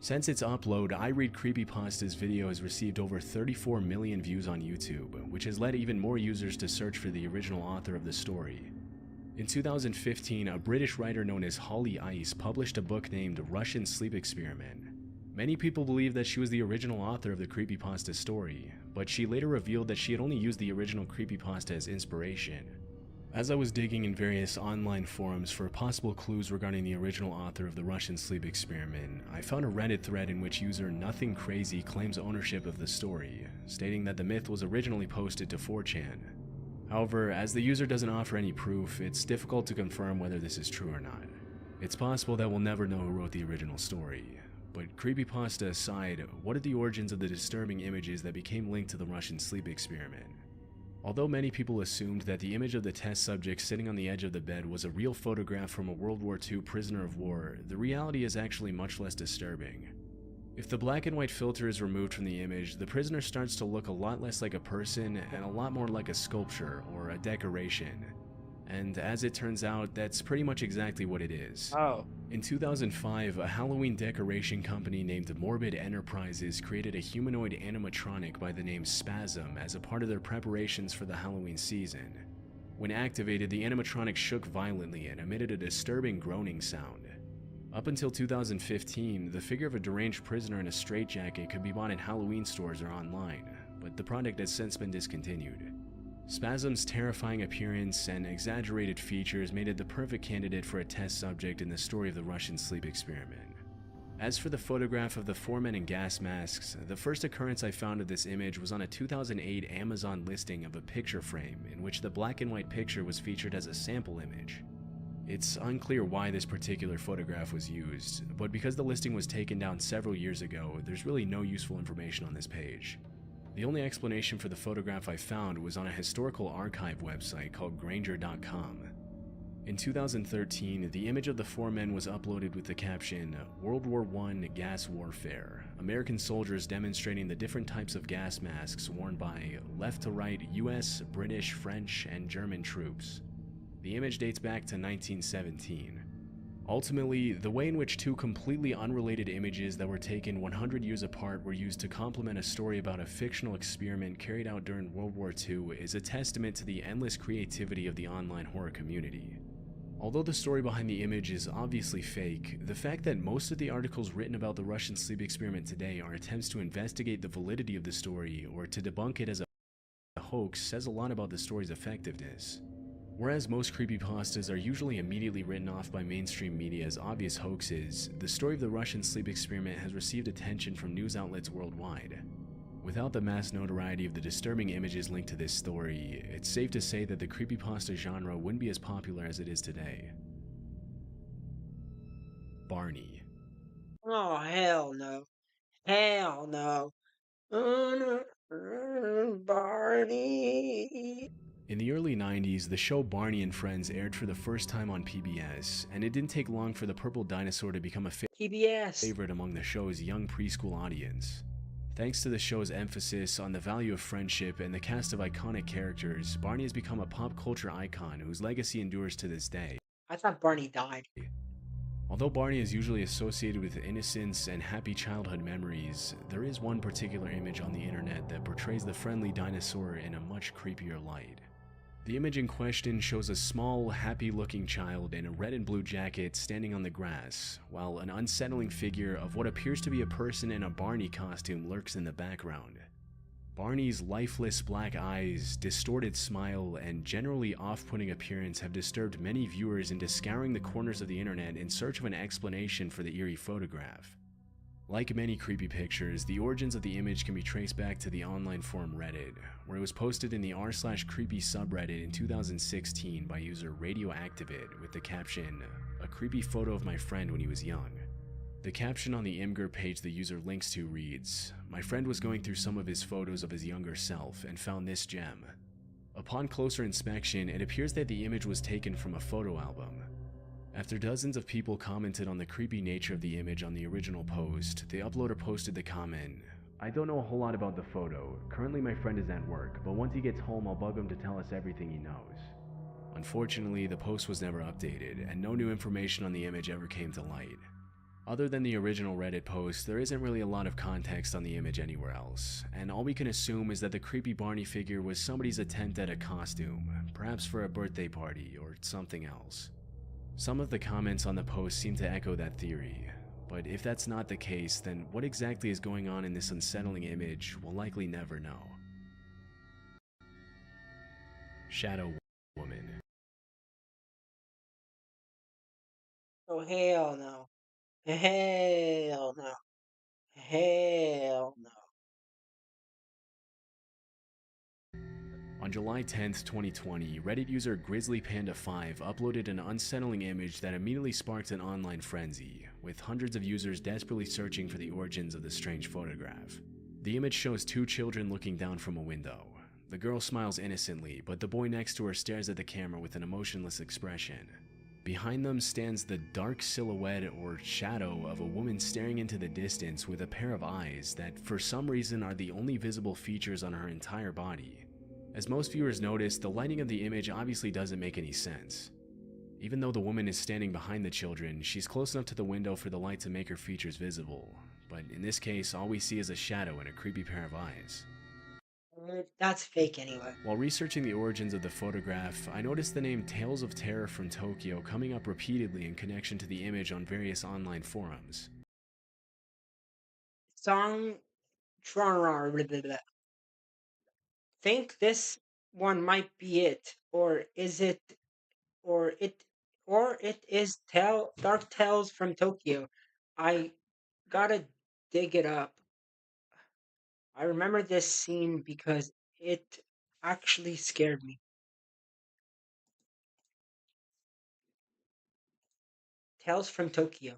Since its upload, I Read Creepypasta's video has received over 34 million views on YouTube, which has led even more users to search for the original author of the story. In 2015, a British writer known as Holly Ice published a book named Russian Sleep Experiment. Many people believe that she was the original author of the creepypasta story, but she later revealed that she had only used the original creepypasta as inspiration. As I was digging in various online forums for possible clues regarding the original author of the Russian Sleep Experiment, I found a Reddit thread in which user Nothing Crazy claims ownership of the story, stating that the myth was originally posted to 4chan. However, as the user doesn't offer any proof, it's difficult to confirm whether this is true or not. It's possible that we'll never know who wrote the original story. But creepypasta aside, what are the origins of the disturbing images that became linked to the Russian sleep experiment? Although many people assumed that the image of the test subject sitting on the edge of the bed was a real photograph from a World War II prisoner of war, the reality is actually much less disturbing. If the black and white filter is removed from the image, the prisoner starts to look a lot less like a person and a lot more like a sculpture or a decoration. And as it turns out, that's pretty much exactly what it is. Oh. In 2005, a Halloween decoration company named Morbid Enterprises created a humanoid animatronic by the name Spasm as a part of their preparations for the Halloween season. When activated, the animatronic shook violently and emitted a disturbing groaning sound. Up until 2015, the figure of a deranged prisoner in a straitjacket could be bought in Halloween stores or online, but the product has since been discontinued. Spasm's terrifying appearance and exaggerated features made it the perfect candidate for a test subject in the story of the Russian sleep experiment. As for the photograph of the 4 men in gas masks, the first occurrence I found of this image was on a 2008 Amazon listing of a picture frame in which the black and white picture was featured as a sample image. It's unclear why this particular photograph was used, but because the listing was taken down several years ago, there's really no useful information on this page. The only explanation for the photograph I found was on a historical archive website called Granger.com. In 2013, the image of the 4 men was uploaded with the caption, "World War I Gas Warfare, American soldiers demonstrating the different types of gas masks worn by left to right US, British, French, and German troops." The image dates back to 1917. Ultimately, the way in which 2 completely unrelated images that were taken 100 years apart were used to complement a story about a fictional experiment carried out during World War II is a testament to the endless creativity of the online horror community. Although the story behind the image is obviously fake, the fact that most of the articles written about the Russian sleep experiment today are attempts to investigate the validity of the story or to debunk it as a hoax says a lot about the story's effectiveness. Whereas most creepypastas are usually immediately written off by mainstream media as obvious hoaxes, the story of the Russian sleep experiment has received attention from news outlets worldwide. Without the mass notoriety of the disturbing images linked to this story, it's safe to say that the creepypasta genre wouldn't be as popular as it is today. Barney. Oh, hell no. Hell no. Oh, no. Barney. In the early 90s, the show Barney and Friends aired for the first time on PBS, and it didn't take long for the purple dinosaur to become a PBS. favorite among the show's young preschool audience. Thanks to the show's emphasis on the value of friendship and the cast of iconic characters, Barney has become a pop culture icon whose legacy endures to this day. I thought Barney died. Although Barney is usually associated with innocence and happy childhood memories, there is one particular image on the internet that portrays the friendly dinosaur in a much creepier light. The image in question shows a small, happy-looking child in a red and blue jacket standing on the grass, while an unsettling figure of what appears to be a person in a Barney costume lurks in the background. Barney's lifeless black eyes, distorted smile, and generally off-putting appearance have disturbed many viewers into scouring the corners of the internet in search of an explanation for the eerie photograph. Like many creepy pictures, the origins of the image can be traced back to the online forum Reddit, where it was posted in the r/creepy subreddit in 2016 by user Radioactivate with the caption, "A creepy photo of my friend when he was young." The caption on the Imgur page the user links to reads, "My friend was going through some of his photos of his younger self and found this gem. Upon closer inspection, it appears that the image was taken from a photo album." After dozens of people commented on the creepy nature of the image on the original post, the uploader posted the comment, "I don't know a whole lot about the photo. Currently my friend is at work, but once he gets home I'll bug him to tell us everything he knows." Unfortunately, the post was never updated, and no new information on the image ever came to light. Other than the original Reddit post, there isn't really a lot of context on the image anywhere else, and all we can assume is that the creepy Barney figure was somebody's attempt at a costume, perhaps for a birthday party or something else. Some of the comments on the post seem to echo that theory, but if that's not the case, then what exactly is going on in this unsettling image we'll likely never know. Shadow Woman. Oh, hell no. Hell no. Hell no. On July 10th, 2020, Reddit user GrizzlyPanda5 uploaded an unsettling image that immediately sparked an online frenzy, with hundreds of users desperately searching for the origins of the strange photograph. The image shows two children looking down from a window. The girl smiles innocently, but the boy next to her stares at the camera with an emotionless expression. Behind them stands the dark silhouette or shadow of a woman staring into the distance with a pair of eyes that for some reason are the only visible features on her entire body. As most viewers notice, the lighting of the image obviously doesn't make any sense. Even though the woman is standing behind the children, she's close enough to the window for the light to make her features visible. But in this case, all we see is a shadow and a creepy pair of eyes. That's fake anyway. While researching the origins of the photograph, I noticed the name Tales of Terror from Tokyo coming up repeatedly in connection to the image on various online forums. Song. Think this one might be it, or is it, or it is Dark Tales from Tokyo. I gotta dig it up. I remember this scene because it actually scared me. Tales from Tokyo.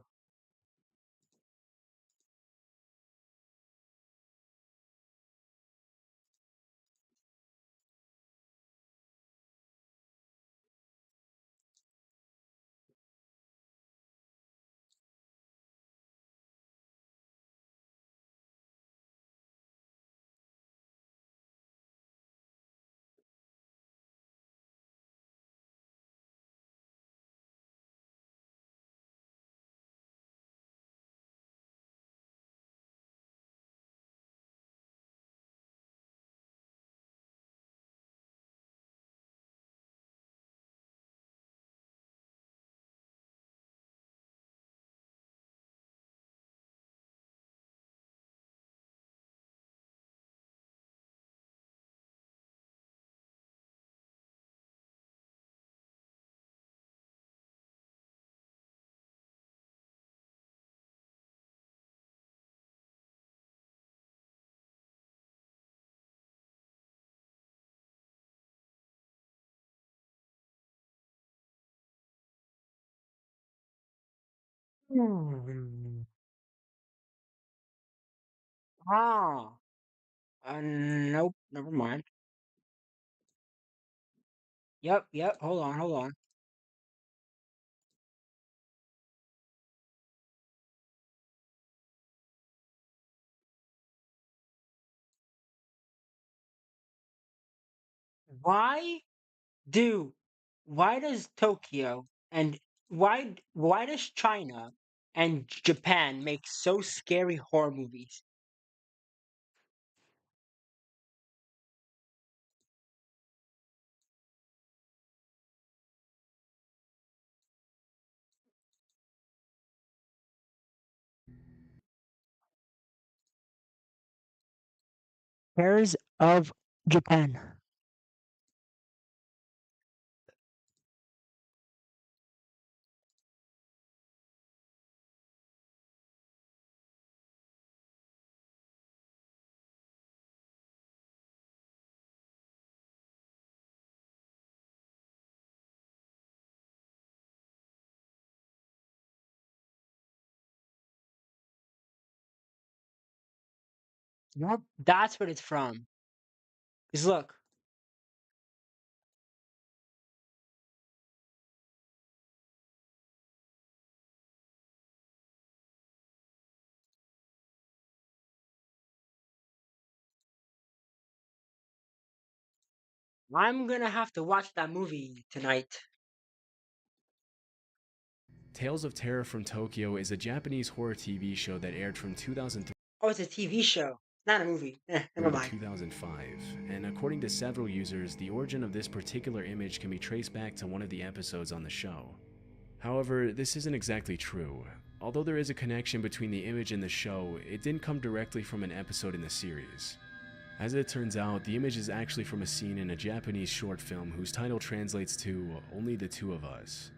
Hmm. Ah. Nope. Never mind. Yep. Yep. Hold on. Hold on. Why do? Why does Tokyo and why does China and Japan make so scary horror movies? Pairs of Japan. Yep. That's what it's from. Cause look, I'm gonna have to watch that movie tonight. Tales of Terror from Tokyo is a Japanese horror TV show that aired from 2003 Oh, it's a TV show, not a movie. Never to mind. 2005, and according to several users, the origin of this particular image can be traced back to one of the episodes on the show. However, this isn't exactly true. Although there is a connection between the image and the show, it didn't come directly from an episode in the series. As it turns out, the image is actually from a scene in a Japanese short film whose title translates to Only the Two of Us.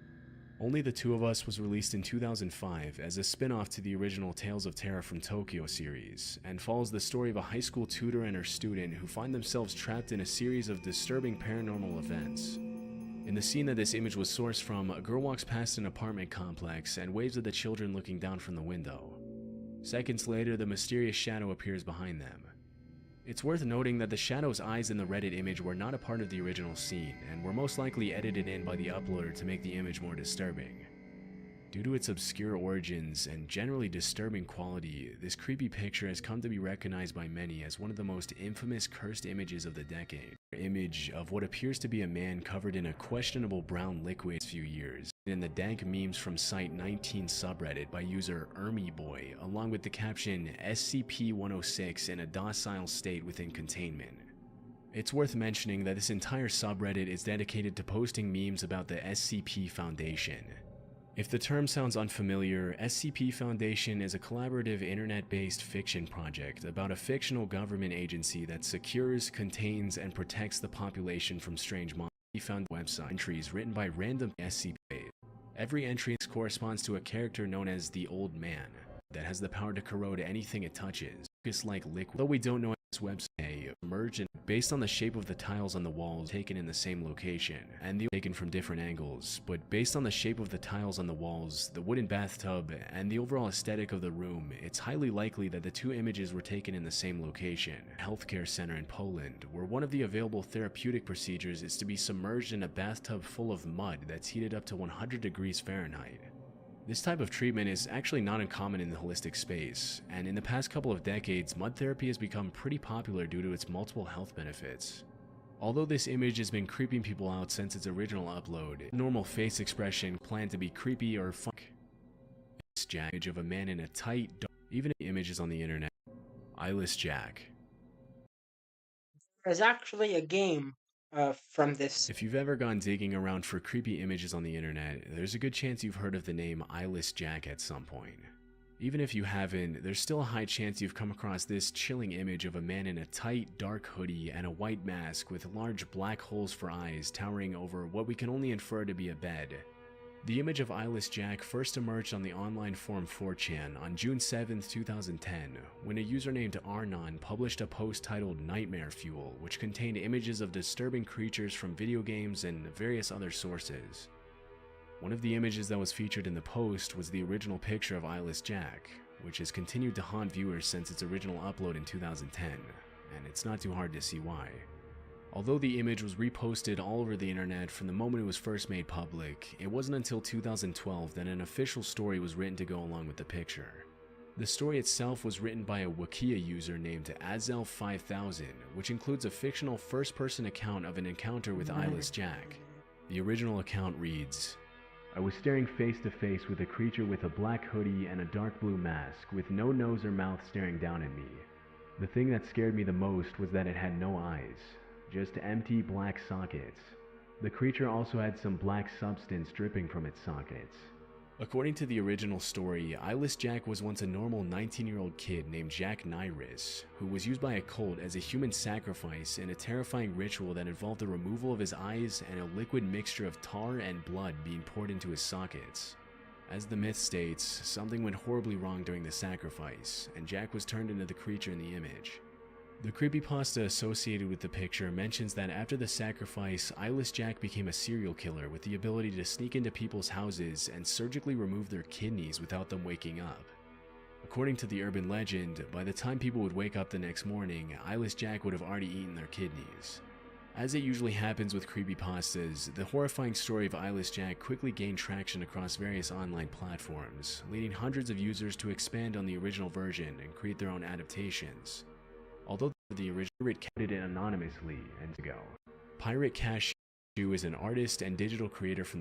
Only the Two of Us was released in 2005 as a spin-off to the original Tales of Terror from Tokyo series, and follows the story of a high school tutor and her student who find themselves trapped in a series of disturbing paranormal events. In the scene that this image was sourced from, a girl walks past an apartment complex and waves at the children looking down from the window. Seconds later, the mysterious shadow appears behind them. It's worth noting that the shadow's eyes in the Reddit image were not a part of the original scene, and were most likely edited in by the uploader to make the image more disturbing. Due to its obscure origins and generally disturbing quality, this creepy picture has come to be recognized by many as one of the most infamous cursed images of the decade. An image of what appears to be a man covered in a questionable brown liquid few years, in the dank memes from Site 19 subreddit by user ErmyBoy, along with the caption SCP-106 in a docile state within containment. It's worth mentioning that this entire subreddit is dedicated to posting memes about the SCP Foundation. If the term sounds unfamiliar, SCP Foundation is a collaborative internet-based fiction project about a fictional government agency that secures, contains, and protects the population from strange monsters. Found website entries written by random SCP. Every entry corresponds to a character known as the Old Man that has the power to corrode anything it touches, just like liquid. Though we don't know this website emerged based on the shape of the tiles on the walls taken in the same location, and the taken from different angles, but based on the shape of the tiles on the walls, the wooden bathtub, and the overall aesthetic of the room, it's highly likely that the two images were taken in the same location, a healthcare center in Poland, where one of the available therapeutic procedures is to be submerged in a bathtub full of mud that's heated up to 100 degrees Fahrenheit. This type of treatment is actually not uncommon in the holistic space, and in the past couple of decades, mud therapy has become pretty popular due to its multiple health benefits. Although this image has been creeping people out since its original upload, normal face expression planned to be creepy or fun. This image of a man in a tight, dark, even images on the internet. Eyeless Jack. There's actually a game from this. If you've ever gone digging around for creepy images on the internet, there's a good chance you've heard of the name Eyeless Jack at some point. Even if you haven't, there's still a high chance you've come across this chilling image of a man in a tight, dark hoodie and a white mask with large black holes for eyes towering over what we can only infer to be a bed. The image of Eyeless Jack first emerged on the online forum 4chan on June 7, 2010, when a user named Arnon published a post titled Nightmare Fuel, which contained images of disturbing creatures from video games and various other sources. One of the images that was featured in the post was the original picture of Eyeless Jack, which has continued to haunt viewers since its original upload in 2010, and it's not too hard to see why. Although the image was reposted all over the internet from the moment it was first made public, it wasn't until 2012 that an official story was written to go along with the picture. The story itself was written by a Wikia user named Azel5000, which includes a fictional first-person account of an encounter with Eyeless Jack. The original account reads, "I was staring face to face with a creature with a black hoodie and a dark blue mask, with no nose or mouth staring down at me. The thing that scared me the most was that it had no eyes, just empty black sockets. The creature also had some black substance dripping from its sockets." According to the original story, Eyeless Jack was once a normal 19-year-old kid named Jack Nyris, who was used by a cult as a human sacrifice in a terrifying ritual that involved the removal of his eyes and a liquid mixture of tar and blood being poured into his sockets. As the myth states, something went horribly wrong during the sacrifice, and Jack was turned into the creature in the image. The creepypasta associated with the picture mentions that after the sacrifice, Eyeless Jack became a serial killer with the ability to sneak into people's houses and surgically remove their kidneys without them waking up. According to the urban legend, by the time people would wake up the next morning, Eyeless Jack would have already eaten their kidneys. As it usually happens with creepypastas, the horrifying story of Eyeless Jack quickly gained traction across various online platforms, leading hundreds of users to expand on the original version and create their own adaptations. Although the original Pirate kept it anonymously and to go. Pirate Cashew is an artist and digital creator from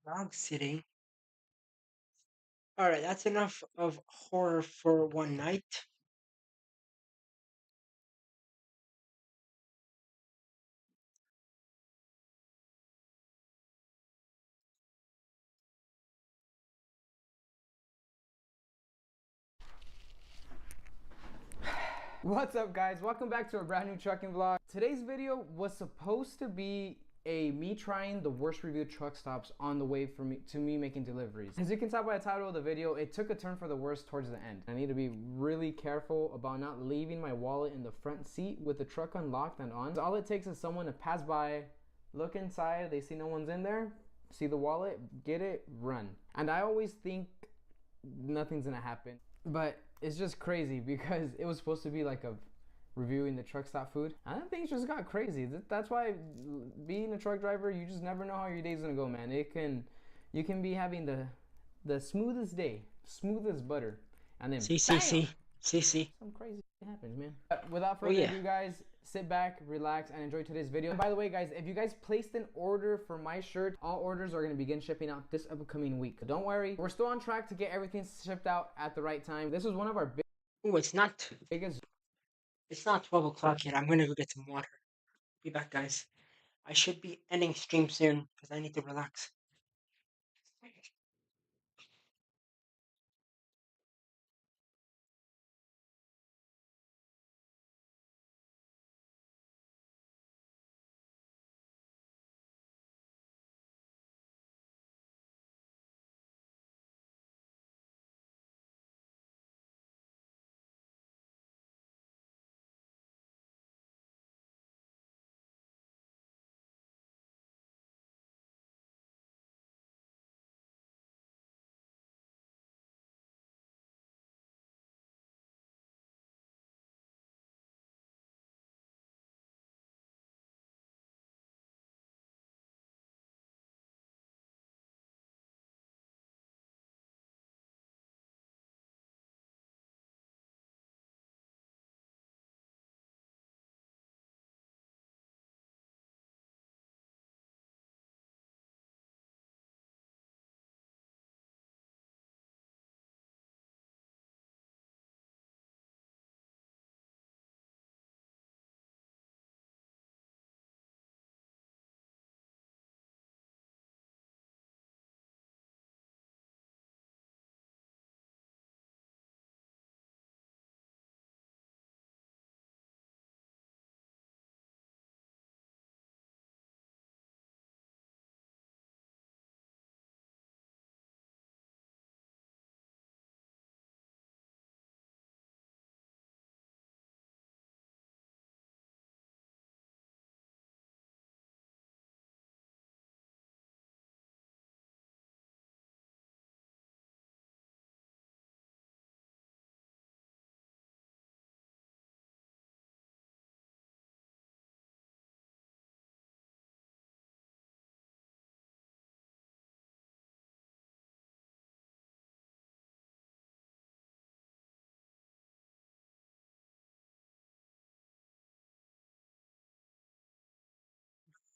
Dog sitting. Alright, that's enough of horror for one night. What's up, guys? Welcome back to a brand new trucking vlog. Today's video was supposed to be me trying the worst reviewed truck stops on the way to me making deliveries. As you can tell by the title of the video, it took a turn for the worst towards the end. I need to be really careful about not leaving my wallet in the front seat with the truck unlocked and on. All it takes is someone to pass by, look inside, they see no one's in there, see the wallet, get it, run. And I always think nothing's gonna happen, but it's just crazy because it was supposed to be like a reviewing the truck stop food, and then things just got crazy. That's why being a truck driver, you just never know how your day's gonna go, man. You can be having the smoothest day, smooth as butter, and then See. some crazy happens, man. But without further ado, guys, sit back, relax, and enjoy today's video. And by the way, guys, if you guys placed an order for my shirt, all orders are going to begin shipping out this upcoming week. Don't worry, we're still on track to get everything shipped out at the right time. This was one of our it's not 12 o'clock yet. I'm gonna go get some water. Be back, guys. I should be ending stream soon because I need to relax.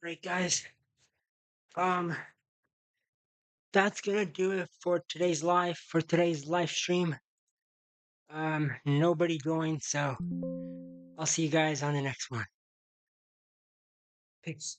Right, guys. That's gonna do it for today's live stream. Nobody joined, so I'll see you guys on the next one. Peace.